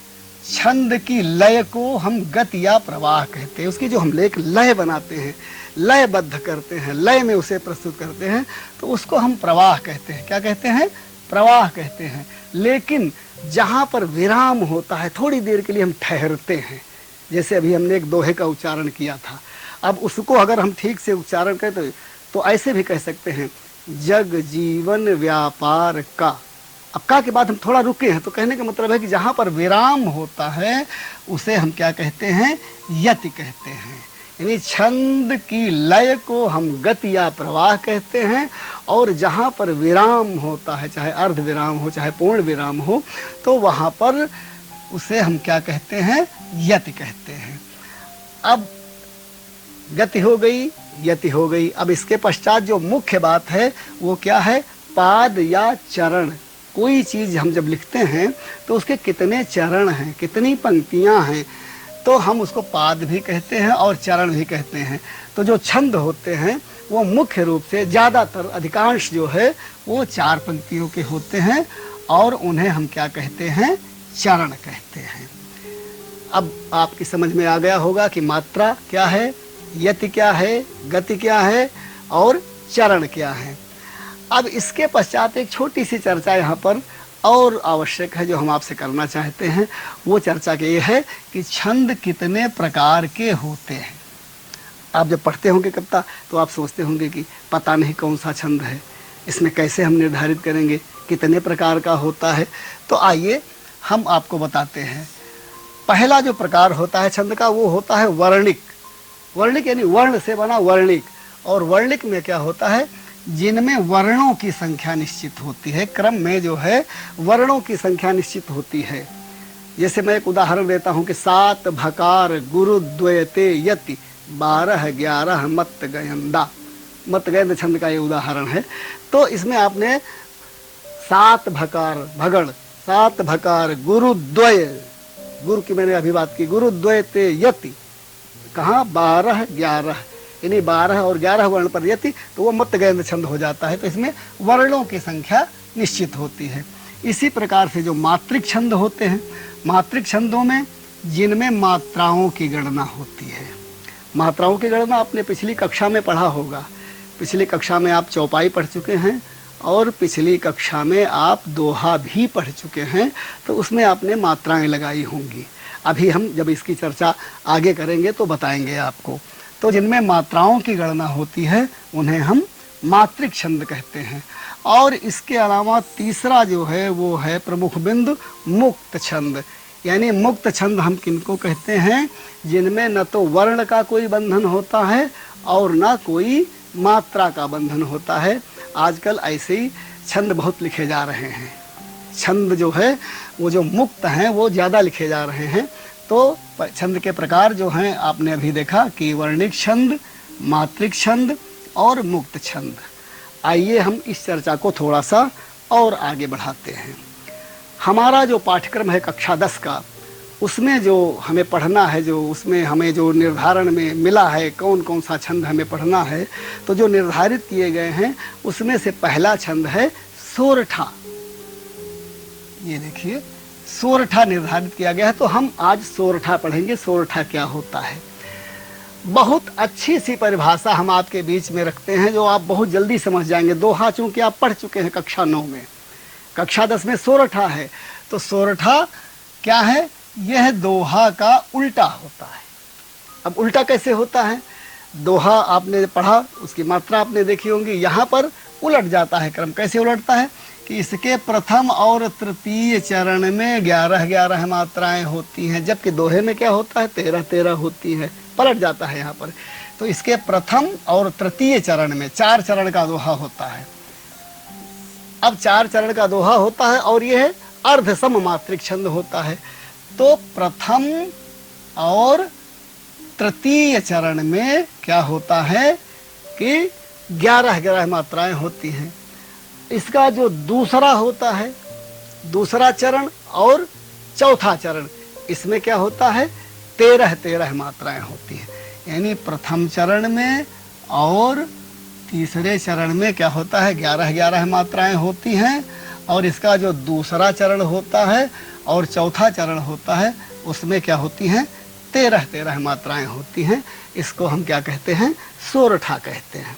छंद की लय को हम गति या प्रवाह कहते हैं। उसकी जो हम एक लय बनाते हैं, लयबद्ध करते हैं, लय में उसे प्रस्तुत करते हैं, तो उसको हम प्रवाह कहते हैं। क्या कहते हैं? प्रवाह कहते हैं। लेकिन जहाँ पर विराम होता है, थोड़ी देर के लिए हम ठहरते हैं, जैसे अभी हमने एक दोहे का उच्चारण किया था, अब उसको अगर हम ठीक से उच्चारण करें तो ऐसे भी कह सकते हैं, जग जीवन व्यापार का। अब का के बाद हम थोड़ा रुके हैं, तो कहने का मतलब है कि जहाँ पर विराम होता है उसे हम क्या कहते हैं, यति कहते हैं। यानी छंद की लय को हम गति या प्रवाह कहते हैं, और जहाँ पर विराम होता है, चाहे अर्ध विराम हो चाहे पूर्ण विराम हो, तो वहाँ पर उसे हम क्या कहते हैं, यति कहते हैं। अब गति हो गई, यति हो गई। अब इसके पश्चात जो मुख्य बात है वो क्या है, पाद या चरण। कोई चीज़ हम जब लिखते हैं तो उसके कितने चरण हैं, कितनी पंक्तियां हैं, तो हम उसको पाद भी कहते हैं और चरण भी कहते हैं। तो जो छंद होते हैं वो मुख्य रूप से ज़्यादातर अधिकांश जो है वो 4 पंक्तियों के होते हैं, और उन्हें हम क्या कहते हैं, चरण कहते हैं। अब आपकी समझ में आ गया होगा कि मात्रा क्या है, यति क्या है, गति क्या है और चरण क्या है। अब इसके पश्चात एक छोटी सी चर्चा यहाँ पर और आवश्यक है जो हम आपसे करना चाहते हैं। वो चर्चा के ये है कि छंद कितने प्रकार के होते हैं। आप जब पढ़ते होंगे कविता तो आप सोचते होंगे कि पता नहीं कौन सा छंद है, इसमें कैसे हम निर्धारित करेंगे, कितने प्रकार का होता है। तो आइए हम आपको बताते हैं। पहला जो प्रकार होता है छंद का वो होता है वर्णिक। वर्णिक यानी वर्ण से बना वर्णिक। और वर्णिक में क्या होता है, जिनमें वर्णों की संख्या निश्चित होती है, क्रम में जो है वर्णों की संख्या निश्चित होती है। जैसे मैं एक उदाहरण देता हूँ कि 7 भकार गुरु द्वयते यति 12 11 मत गयंदा। मत गयंद छंद का ये उदाहरण है। तो इसमें आपने 7 भकार भगड़, 7 भकार गुरु द्वय, गुरु की मैंने अभी बात की, गुरु द्वयते यति, कहाँ 12 11, यानी 12 और 11 वर्ण पर यति, तो वो मत गयंद छंद हो जाता है। तो इसमें वर्णों की संख्या निश्चित होती है। इसी प्रकार से जो मात्रिक छंद होते हैं, मात्रिक छंदों में जिनमें मात्राओं की गणना होती है। मात्राओं की गणना आपने पिछली कक्षा में पढ़ा होगा। पिछली कक्षा में आप चौपाई पढ़ चुके हैं और पिछली कक्षा में आप दोहा भी पढ़ चुके हैं, तो उसमें आपने मात्राएं लगाई होंगी। अभी हम जब इसकी चर्चा आगे करेंगे तो बताएंगे आपको। तो जिनमें मात्राओं की गणना होती है उन्हें हम मात्रिक छंद कहते हैं। और इसके अलावा तीसरा जो है वो है प्रमुख बिंदु मुक्त छंद। यानी मुक्त छंद हम किनको कहते हैं, जिनमें न तो वर्ण का कोई बंधन होता है और न कोई मात्रा का बंधन होता है। आजकल ऐसे ही छंद बहुत लिखे जा रहे हैं। छंद जो है वो जो मुक्त हैं वो ज़्यादा लिखे जा रहे हैं। तो छंद के प्रकार जो हैं आपने अभी देखा कि वर्णिक छंद, मात्रिक छंद और मुक्त छंद। आइए हम इस चर्चा को थोड़ा सा और आगे बढ़ाते हैं। हमारा जो पाठ्यक्रम है कक्षा 10 का, उसमें जो हमें पढ़ना है, जो उसमें हमें जो निर्धारण में मिला है कौन कौन सा छंद हमें पढ़ना है, तो जो निर्धारित किए गए हैं उसमें से पहला छंद है सोरठा। ये देखिए सोरठा निर्धारित किया गया है। तो हम आज सोरठा पढ़ेंगे। सोरठा क्या होता है, बहुत अच्छी सी परिभाषा हम आपके बीच में रखते हैं जो आप बहुत जल्दी समझ जाएंगे। दोहा चूंकि आप पढ़ चुके हैं कक्षा 9 में, कक्षा 10 में सोरठा है। तो सोरठा क्या है, यह दोहा का उल्टा होता है। अब उल्टा कैसे होता है, दोहा आपने पढ़ा, उसकी मात्रा आपने देखी होंगी, यहाँ पर उलट जाता है क्रम। कैसे उलटता है कि इसके प्रथम और तृतीय चरण में 11-11 मात्राएं होती हैं, जबकि दोहे में क्या होता है 13-13 होती है। पलट जाता है यहाँ पर। तो इसके प्रथम और तृतीय चरण में 4 चरण का दोहा होता है। अब 4 चरण का दोहा होता है और यह अर्ध सम मात्रिक छंद होता है। तो प्रथम और तृतीय चरण में क्या होता है कि 11-11 मात्राएं होती हैं। इसका जो दूसरा होता है, दूसरा चरण और चौथा चरण, इसमें क्या होता है 13-13 मात्राएं होती हैं। यानी प्रथम चरण में और तीसरे चरण में क्या होता है 11-11 मात्राएं होती हैं, और इसका जो दूसरा चरण होता है और चौथा चरण होता है उसमें क्या होती हैं 13-13 मात्राएं होती हैं। इसको हम क्या कहते हैं, सोरठा कहते हैं।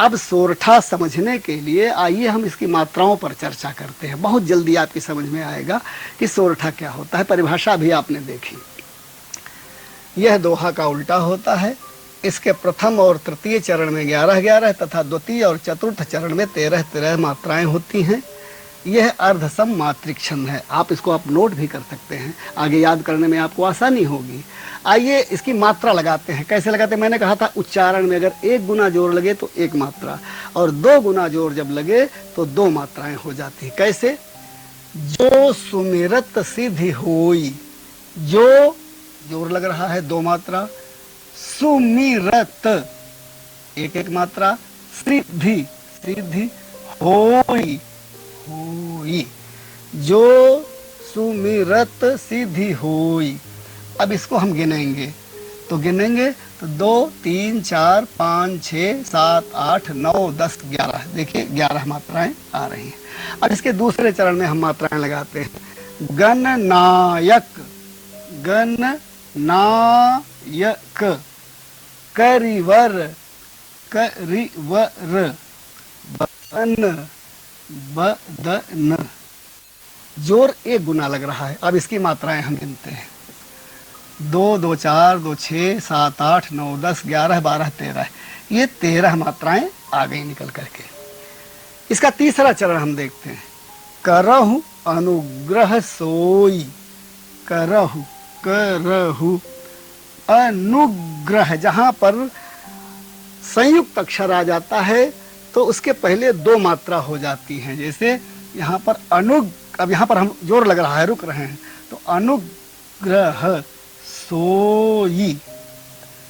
अब सोरठा समझने के लिए आइए हम इसकी मात्राओं पर चर्चा करते हैं। बहुत जल्दी आपकी समझ में आएगा कि सोरठा क्या होता है। परिभाषा भी आपने देखी। यह दोहा का उल्टा होता है। इसके प्रथम और तृतीय चरण में 11-11 तथा द्वितीय और चतुर्थ चरण में 13-13 मात्राएं होती हैं। यह अर्धसम मात्रिक छंद है। आप इसको आप नोट भी कर सकते हैं, आगे याद करने में आपको आसानी होगी। आइए इसकी मात्रा लगाते हैं। कैसे लगाते हैं? मैंने कहा था उच्चारण में अगर 1 गुना जोर लगे तो 1 मात्रा, और 2 गुना जोर जब लगे तो 2 मात्राएं हो जाती हैं। कैसे? जो सुमिरत सिद्धि होई, जो जोर लग रहा है 2 मात्रा, सुमिरत 1-1 मात्रा, सिद्धि सिद्धि होई होई, जो सुमिरत सिद्धि होई। अब इसको हम गिनेंगे तो गिनेंगे तो 2 3 4 5 6 7 8 9 10 11, देखिए 11 मात्राएं आ रही हैं। अब इसके दूसरे चरण में हम मात्राएं लगाते हैं। गणनायक, गणनायक, करिवर, करिवर, बदन, बदन। जोर 1 गुना लग रहा है। अब इसकी मात्राएं हम गिनते हैं। 2 2 4 2 6 7 8 9 10 11 12 13, ये 13 मात्राएं आ गई निकल करके। इसका तीसरा चरण हम देखते हैं। करहु अनुग्रह सोई, करहु, करहु अनुग्रह। जहां पर संयुक्त अक्षर आ जाता है तो उसके पहले 2 मात्रा हो जाती हैं। जैसे यहाँ पर अब यहाँ पर हम जोर लग रहा है, रुक रहे हैं, तो अनुग्रह सोई।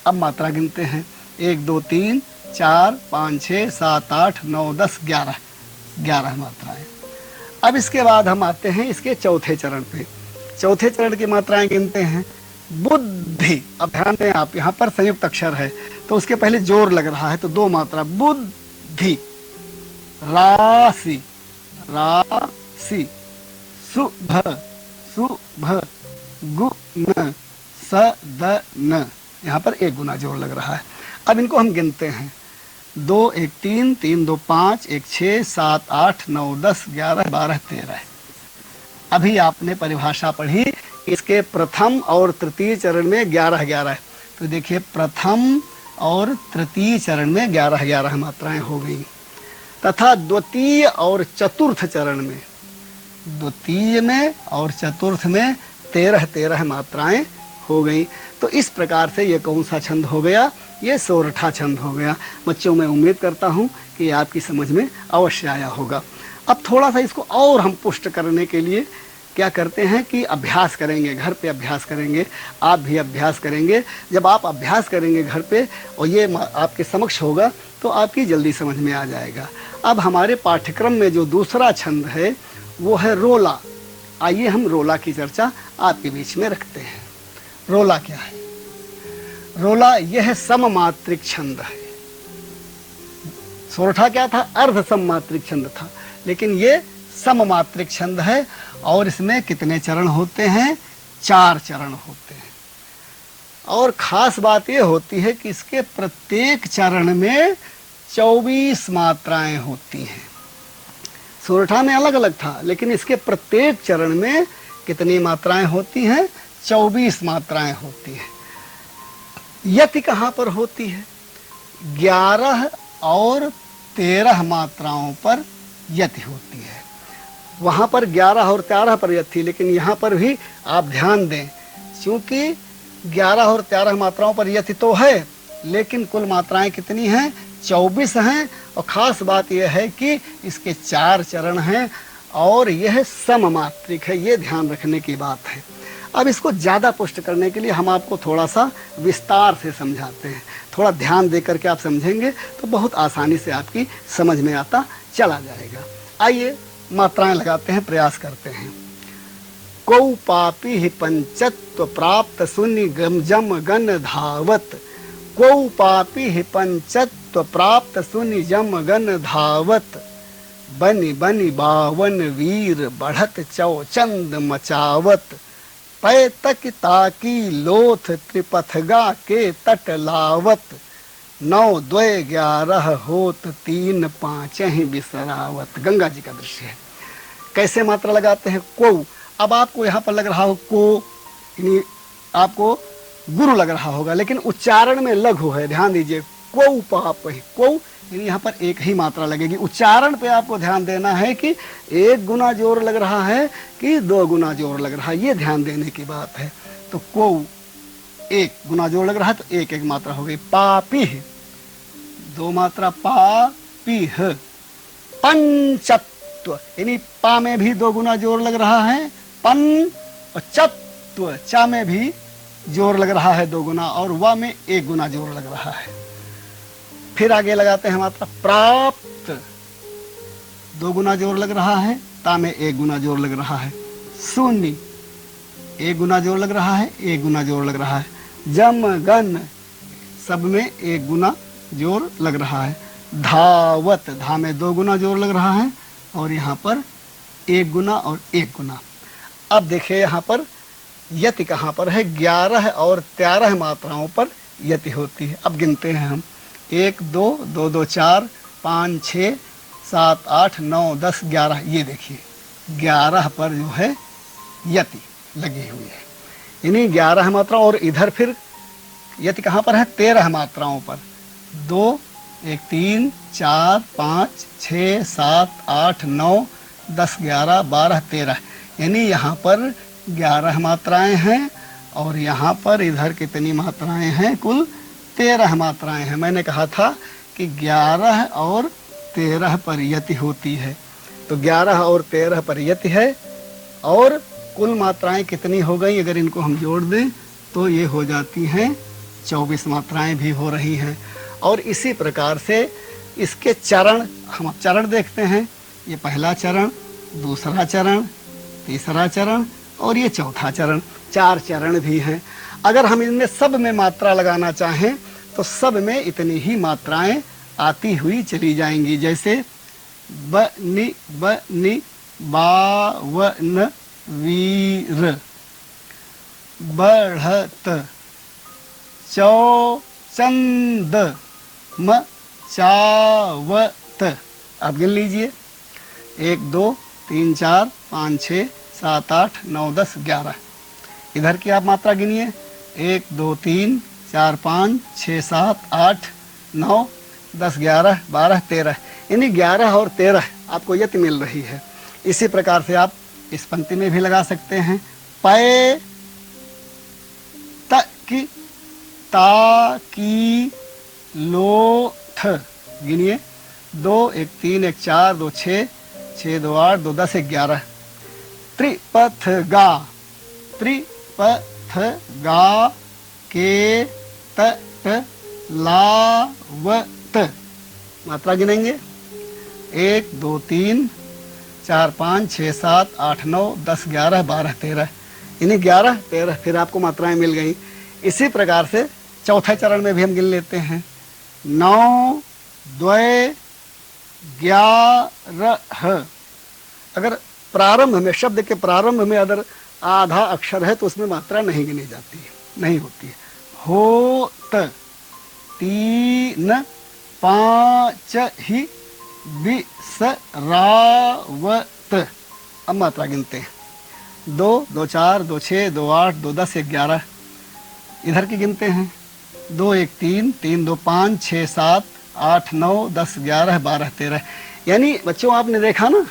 अब मात्रा गिनते हैं। 1 2 3 4 5 6 7 8 9 10 11, 11 मात्राएं। अब इसके बाद हम आते हैं इसके चौथे चरण पे। चौथे चरण की मात्राएं गिनते हैं। बुद्धि, अब ध्यान दें आप, यहाँ पर संयुक्त अक्षर है तो उसके पहले जोर लग रहा है तो 2 मात्रा, बुद्धि। राशि, राशि, शुभ, शुभ, गुण, सदन। यहाँ पर 1 गुना जोर लग रहा है। अब इनको हम गिनते हैं। 2 1 3 3 2 5 1 6 7 8 9 10 11 12 13। अभी आपने परिभाषा पढ़ी, इसके प्रथम और तृतीय चरण में 11-11 है। तो देखिए प्रथम और तृतीय चरण में 11-11 मात्राएं हो गई, तथा द्वितीय और चतुर्थ चरण में, द्वितीय में और चतुर्थ में 13-13 मात्राएं हो गई। तो इस प्रकार से ये कौन सा छंद हो गया? ये सोरठा छंद हो गया। बच्चों, मैं उम्मीद करता हूँ कि आपकी समझ में अवश्य आया होगा। अब थोड़ा सा इसको और हम पुष्ट करने के लिए क्या करते हैं कि अभ्यास करेंगे, घर पे अभ्यास करेंगे, आप भी अभ्यास करेंगे। जब आप अभ्यास करेंगे घर पे और ये आपके समक्ष होगा तो आपकी जल्दी समझ में आ जाएगा। अब हमारे पाठ्यक्रम में जो दूसरा छंद है वो है रोला। आइए हम रोला की चर्चा आपके बीच में रखते हैं। रोला क्या है? रोला यह सममात्रिक छंद है। सोरठा क्या था? अर्ध सममात्रिक छंद था, लेकिन ये सममात्रिक छंद है। और इसमें कितने चरण होते हैं? 4 चरण होते हैं। और खास बात यह होती है कि इसके प्रत्येक चरण में 24 मात्राएं होती हैं। सोरठा में अलग अलग था, लेकिन इसके प्रत्येक चरण में कितनी मात्राएं होती हैं? 24 मात्राएं होती हैं। यति कहाँ पर होती है? 11 और 13 मात्राओं पर यति होती है। वहाँ पर 11 और 13 पर यति थी, लेकिन यहाँ पर भी आप ध्यान दें, क्योंकि 11 और 13 मात्राओं पर यति तो है, लेकिन कुल मात्राएं कितनी हैं? 24 हैं। और ख़ास बात यह है कि इसके 4 चरण हैं और यह सममात्रिक है। ये ध्यान रखने की बात है। अब इसको ज़्यादा पुष्ट करने के लिए हम आपको थोड़ा सा विस्तार से समझाते हैं। थोड़ा ध्यान दे करके आप समझेंगे तो बहुत आसानी से आपकी समझ में आता चला जाएगा। आइए मात्राएं लगाते हैं, प्रयास करते हैं। कौ पापी ही पंचत्व प्राप्त सुनि गम जम गन धावत। कौ पापी ही पंचत्व प्राप्त सुनि जम गन धावत। बनि बनि बावन वीर बढ़त चौचंद मचावत। पै तक ताकी लोथ त्रिपथगा के तट लावत। 9 2 11 होत 3 5 ही बिसरावत। गंगा जी का दृश्य है। कैसे मात्रा लगाते हैं? को। अब आपको यहाँ पर लग रहा हो को, यानी आपको गुरु लग रहा होगा, लेकिन उच्चारण में लघु है। ध्यान दीजिए, क्वौ पाप ही, क्वौ यानी यहाँ पर एक ही मात्रा लगेगी। उच्चारण पे आपको ध्यान देना है कि 1 गुना जोर लग रहा है कि 2 गुना जोर लग रहा है, ये ध्यान देने की बात है। तो क्वौ 1 गुना जोर लग रहा है तो एक एक मात्रा हो गई। पापी 2 मात्रा, पापी पंचत्व यानी पा में भी 2 गुना जोर लग रहा है, पन, और चत्व चा में भी जोर लग रहा है 2 गुना, और वा में 1 गुना जोर लग रहा है। फिर आगे लगाते हैं मात्रा प्राप्त, 2 गुना जोर लग रहा है, ता में 1 गुना जोर लग रहा है। शून्य 1 गुना जोर लग रहा है, 1 गुना जोर लग रहा है। जम गन सब में 1 गुना जोर लग रहा है। धावत धा में 2 गुना जोर लग रहा है, और यहाँ पर 1 गुना और 1 गुना। अब देखिए यहाँ पर यति कहाँ पर है, 11 और 13 मात्राओं पर यति होती है। अब गिनते हैं हम, 1 2 2 2 4 5 6 7 8 9 10 11। ये देखिए 11 पर जो है यति लगी हुई है, यानी 11 मात्रा। और इधर फिर यति कहाँ पर है, 13 मात्राओं पर। 2 1 3 4 5 6 7 8 9 10 11 12 13, यानी यहाँ पर 11 मात्राएं हैं, और यहाँ पर इधर कितनी मात्राएं हैं, कुल 13 मात्राएं हैं। मैंने कहा था कि 11 और 13 पर यति होती है, तो 11 और 13 पर यति है, और कुल मात्राएं कितनी हो गई, अगर इनको हम जोड़ दें तो ये हो जाती हैं 24 मात्राएं भी हो रही हैं। और इसी प्रकार से इसके चरण, हम अब चरण देखते हैं। ये पहला चरण, दूसरा चरण, तीसरा चरण और ये चौथा चरण, 4 चरण भी हैं। अगर हम इनमें सब में मात्रा लगाना चाहें तो सब में इतनी ही मात्राएं आती हुई चली जाएंगी। जैसे ब नि बा व न वीर, बढ़त, चौ चंद म चावत। आप गिन लीजिए, 1 2 3 4 5 6 7 8 9 10 11। इधर की आप मात्रा गिनिए, 1 2 3 4 5 6 7 8 9 10 11 12 13, यानी 11 और 13 आपको यति मिल रही है। इसी प्रकार से आप इस पंक्ति में भी लगा सकते हैं। पै त की ता की लो ठ, गिनिए, 2 1 3 1 4 2 6 6 2 8 2 10 11। त्रिपथ गा, त्रिपथ गा के तट लावत। मात्रा गिनेंगे, 1 2 3 4 5 6 7 8 9 10 11 12 13, यानी 11 13 फिर आपको मात्राएं मिल गई। इसी प्रकार से चौथे चरण में भी हम गिन लेते हैं। 9 2 11। अगर प्रारंभ में, शब्द के प्रारंभ में अगर आधा अक्षर है तो उसमें मात्रा नहीं गिनी जाती है, नहीं होती है। होत 3 5 ही बिसरावत। अब मात्रा गिनते हैं, 2 2 4 2 6 2 8 2 10 11। इधर की गिनते हैं, 2 1 3 3 2 5 6 7 8 9 10 11 12 13। यानी बच्चों आपने देखा ना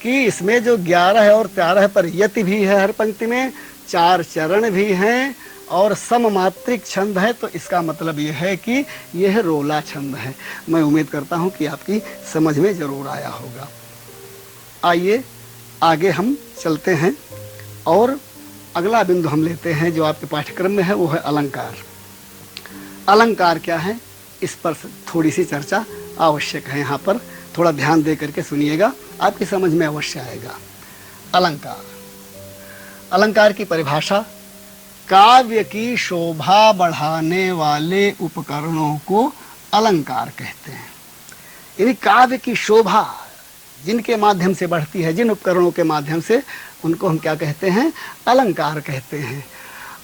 कि इसमें जो 11 और 13 पर यति भी है हर पंक्ति में, 4 चरण भी हैं और सममात्रिक छंद है। तो इसका मतलब यह है कि यह रोला छंद है। मैं उम्मीद करता हूं कि आपकी समझ में जरूर आया होगा। आइए आगे हम चलते हैं और अगला बिंदु हम लेते हैं जो आपके पाठ्यक्रम में है, वो है अलंकार। अलंकार क्या है, इस पर थोड़ी सी चर्चा आवश्यक है। यहाँ पर थोड़ा ध्यान दे करके सुनिएगा, आपकी समझ में अवश्य आएगा। अलंकार, अलंकार की परिभाषा, काव्य की शोभा बढ़ाने वाले उपकरणों को अलंकार कहते हैं। यानी काव्य की शोभा जिनके माध्यम से बढ़ती है, जिन उपकरणों के माध्यम से, उनको हम क्या कहते हैं, अलंकार कहते हैं।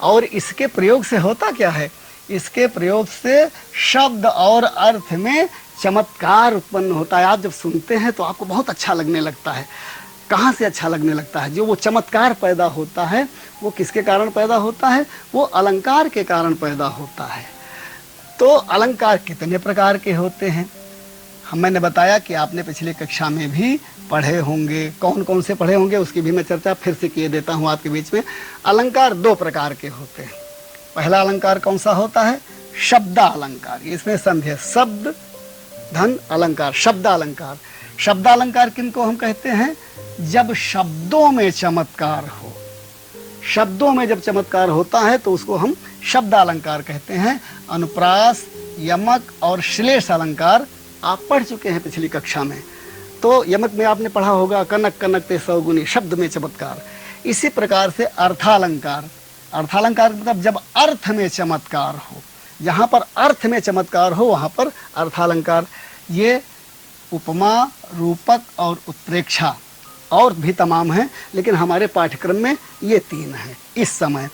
और इसके प्रयोग से होता क्या है, इसके प्रयोग से शब्द और अर्थ में चमत्कार उत्पन्न होता है। आप जब सुनते हैं तो आपको बहुत अच्छा लगने लगता है। कहाँ से अच्छा लगने लगता है। जो वो चमत्कार पैदा होता है वो किसके कारण पैदा होता है, वो अलंकार के कारण पैदा होता है। तो अलंकार कितने प्रकार के होते हैं, मैंने बताया कि आपने पिछली कक्षा में भी पढ़े होंगे, कौन कौन से पढ़े होंगे उसकी भी मैं चर्चा फिर से किए देता हूँ आपके बीच में। अलंकार दो प्रकार के होते हैं। पहला अलंकार कौन सा होता है, शब्दालंकार। इसमें संधि शब्द धन अलंकार, शब्दालंकार। शब्दालंकार किनको हम कहते हैं, जब शब्दों में चमत्कार हो, शब्दों में जब चमत्कार होता है तो उसको हम शब्दालंकार कहते हैं। अनुप्रास, यमक और श्लेष अलंकार आप पढ़ चुके हैं पिछली कक्षा में। तो यमक में आपने पढ़ा होगा कनक कनक ते सौगुनी, शब्द में चमत्कार। इसी प्रकार से अर्थालंकार, अर्थालंकार मतलब जब अर्थ में चमत्कार हो, जहाँ पर अर्थ में चमत्कार हो वहाँ पर अर्थालंकार। ये उपमा, रूपक और उत्प्रेक्षा और भी तमाम हैं, लेकिन हमारे पाठ्यक्रम में ये तीन हैं इस समय।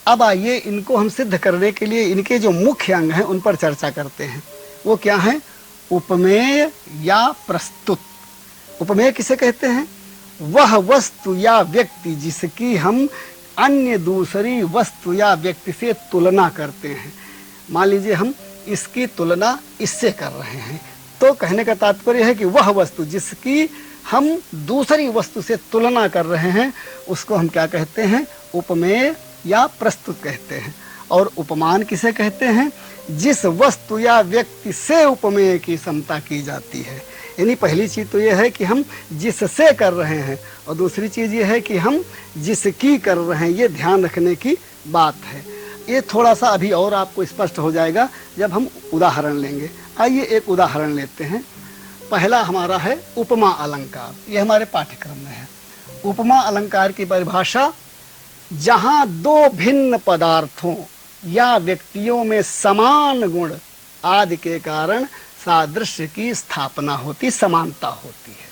अब आइए इनको हम सिद्ध करने के लिए इनके जो मुख्य अंग हैं उन पर चर्चा करते हैं। वो क्या है, उपमेय या प्रस्तुत। उपमेय किसे कहते हैं, वह वस्तु या व्यक्ति जिसकी हम अन्य दूसरी वस्तु या व्यक्ति से तुलना करते हैं। मान लीजिए हम इसकी तुलना इससे कर रहे हैं, तो कहने का तात्पर्य है कि वह वस्तु जिसकी हम दूसरी वस्तु से तुलना कर रहे हैं उसको हम क्या कहते हैं, उपमेय या प्रस्तुत कहते हैं। और उपमान किसे कहते हैं, जिस वस्तु या व्यक्ति से उपमेय की समता की जाती है। यानी पहली चीज़ तो यह है कि हम जिससे कर रहे हैं, और दूसरी चीज़ ये है कि हम जिसकी कर रहे हैं। ये ध्यान रखने की बात है। ये थोड़ा सा अभी और आपको स्पष्ट हो जाएगा जब हम उदाहरण लेंगे। आइए एक उदाहरण लेते हैं। पहला हमारा है उपमा अलंकार, ये हमारे पाठ्यक्रम में है। उपमा अलंकार की परिभाषा, जहाँ दो भिन्न पदार्थों या व्यक्तियों में समान गुण आदि के कारण सादृश्य की स्थापना होती, समानता होती है।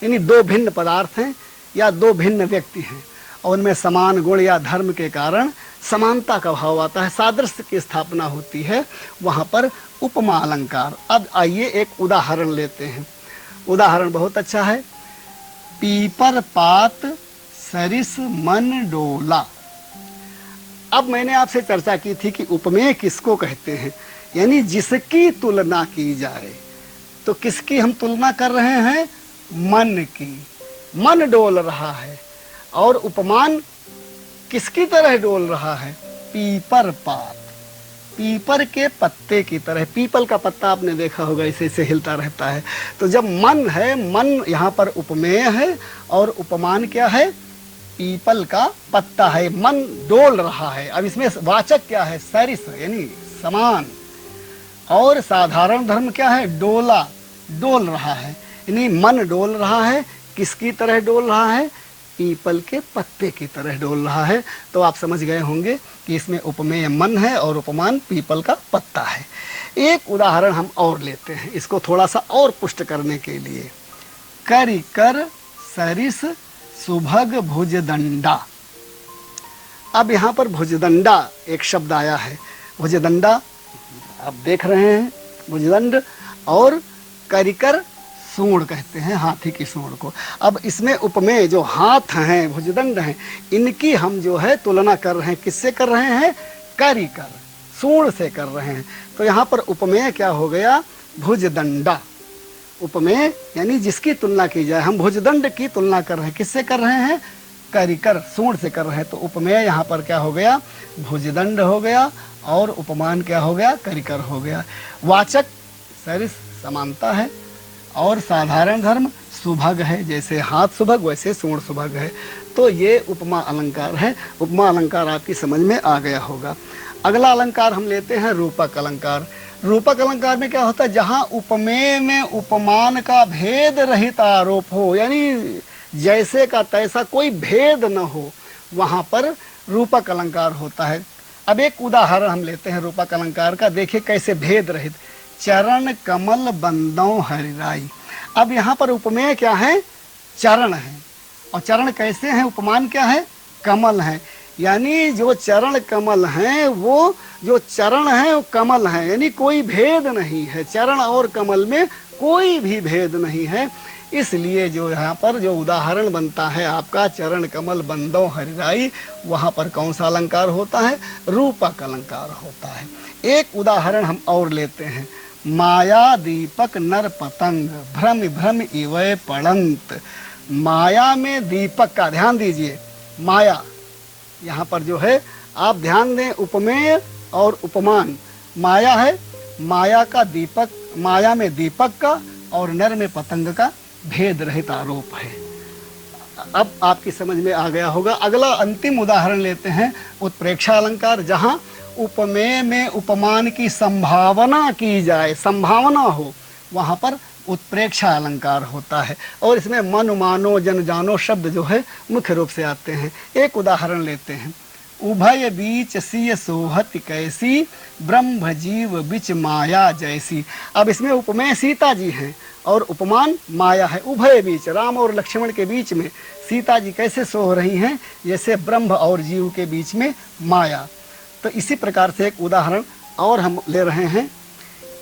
यानी दो भिन्न पदार्थ हैं या दो भिन्न व्यक्ति हैं और उनमें समान गुण या धर्म के कारण समानता का भाव आता है, सादृश्य की स्थापना होती है, वहाँ पर उपमा अलंकार। अब आइए एक उदाहरण लेते हैं। उदाहरण बहुत अच्छा है। पीपर पात सरिस मन डोला। अब मैंने आपसे चर्चा की थी कि उपमेय किसको कहते हैं, यानी जिसकी तुलना की जाए। तो किसकी हम तुलना कर रहे हैं, मन की। मन डोल रहा है। और उपमान किसकी तरह डोल रहा है, पीपर पात, पीपर के पत्ते की तरह। पीपल का पत्ता आपने देखा होगा, इसे इसे हिलता रहता है। तो जब मन है, मन यहाँ पर उपमेय है और उपमान क्या है, पीपल का पत्ता है। मन डोल रहा है। अब इसमें वाचक क्या है, सरिस यानी समान, और साधारण धर्म क्या है, डोला, डोल रहा है। यानी मन डोल रहा है। किसकी तरह डोल रहा है, पीपल के पत्ते की तरह डोल रहा है। तो आप समझ गए होंगे कि इसमें उपमेय मन है और उपमान पीपल का पत्ता है। एक उदाहरण हम और लेते हैं इसको थोड़ा सा और पुष्ट करने के लिए। करिकर सरिस सुभग भुजदंडा। अब यहाँ पर भुजदंडा एक शब्द आया है। भुजदंडा आप देख रहे हैं, भुजदंड, और करिकर सूंड कहते हैं, हाथी की सूंड को। अब इसमें उपमेय जो हाथ हैं, भुजदंड हैं, इनकी हम जो है तुलना कर रहे हैं। किससे कर रहे हैं, करिकर, सूंड से कर रहे हैं। तो यहाँ पर उपमेय क्या हो गया, भुजदंडा। उपमेय यानी जिसकी तुलना की जाए। हम भुजदंड की तुलना कर रहे हैं, किससे कर रहे हैं, करिकर, सूंड से कर रहे हैं। तो उपमेय यहाँ पर क्या हो गया, भुजदंड हो गया, और उपमान क्या हो गया, करिकर हो गया। वाचक सरिस समानता है, और साधारण धर्म सुभग है। जैसे हाथ सुभग वैसे सूंड सुभग है। तो ये उपमा अलंकार है। उपमा अलंकार आपकी समझ में आ गया होगा। अगला अलंकार हम लेते हैं रूपक अलंकार। रूपक अलंकार में क्या होता है, जहाँ उपमेय में उपमान का भेद रहित आरोप हो, यानी जैसे का तैसा कोई भेद न हो, वहाँ पर रूपक अलंकार होता है। अब एक उदाहरण हम लेते हैं रूपक अलंकार का, देखिए कैसे भेद रहित। चरण कमल बंदों हरिराई। अब यहाँ पर उपमेय क्या है, चरण है, और चरण कैसे हैं, उपमान क्या है, कमल है। यानी जो चरण कमल हैं, वो जो चरण हैं वो कमल हैं, यानी कोई भेद नहीं है। चरण और कमल में कोई भी भेद नहीं है। इसलिए जो यहाँ पर जो उदाहरण बनता है आपका चरण कमल बंदो हरिराई, वहाँ पर कौन सा अलंकार होता है? रूपक अलंकार होता है। एक उदाहरण हम और लेते हैं, माया दीपक नर पतंग भ्रम भ्रम इवय पड़ंत। माया में दीपक का ध्यान दीजिए, माया यहाँ पर जो है आप ध्यान दें, उपमेय और उपमान। माया है, माया का दीपक, माया में दीपक का और नर में पतंग का भेद रहित आरोप है। अब आपकी समझ में आ गया होगा। अगला अंतिम उदाहरण लेते हैं, उत्प्रेक्षा अलंकार, जहाँ उपमेय में उपमान की संभावना की जाए, संभावना हो, वहाँ पर उत्प्रेक्षा अलंकार होता है। और इसमें मन मानो जन जानो शब्द जो है मुख्य रूप से आते हैं। एक उदाहरण लेते हैं, उभय बीच सिय सोहत कैसी ब्रह्म जीव बिच माया जैसी। अब इसमें उपमेय सीता जी हैं और उपमान माया है। उभय बीच, राम और लक्ष्मण के बीच में सीता जी कैसे सोह रही हैं, जैसे ब्रह्म और जीव के बीच में माया। तो इसी प्रकार से एक उदाहरण और हम ले रहे हैं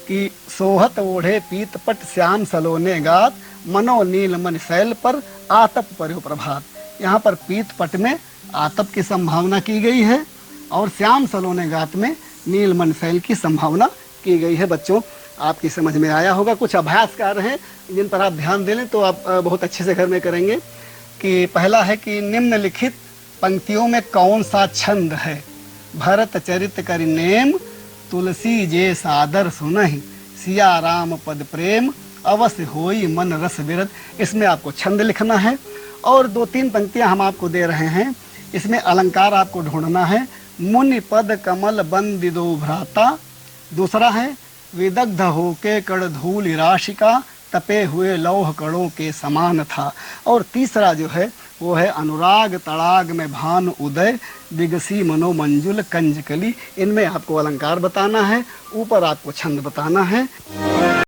कि सोहत ओढ़े पीत पट श्याम सलोने गात मनो नील मन शैल पर आतप पर्यो प्रभात। यहाँ पर पीत पट में आतप की संभावना की गई है और श्याम सलोने गात में नील मन शैल की संभावना की गई है। बच्चों, आपकी समझ में आया होगा। कुछ अभ्यास कार्य हैं जिन पर आप ध्यान दे लें तो आप बहुत अच्छे से घर में करेंगे। कि पहला है कि निम्नलिखित पंक्तियों में कौन सा छंद है? भरत चरित करि नेम तुलसी जे सादर सुनहि सिया राम पद प्रेम अवश्य होई मन रस विरत। इसमें आपको छंद लिखना है और 2-3 पंक्तियां हम आपको दे रहे हैं। इसमें अलंकार आपको ढूंढना है। मुनि पद कमल बंदिदो भ्राता, दूसरा है विदग्ध होके कड़ धूल राशिका तपे हुए लौह कड़ों के समान था, और तीसरा जो है वो है अनुराग तड़ाग में भानु उदय दिगसी मनो मंजुल कंजकली। इनमें आपको अलंकार बताना है, ऊपर आपको छंद बताना है।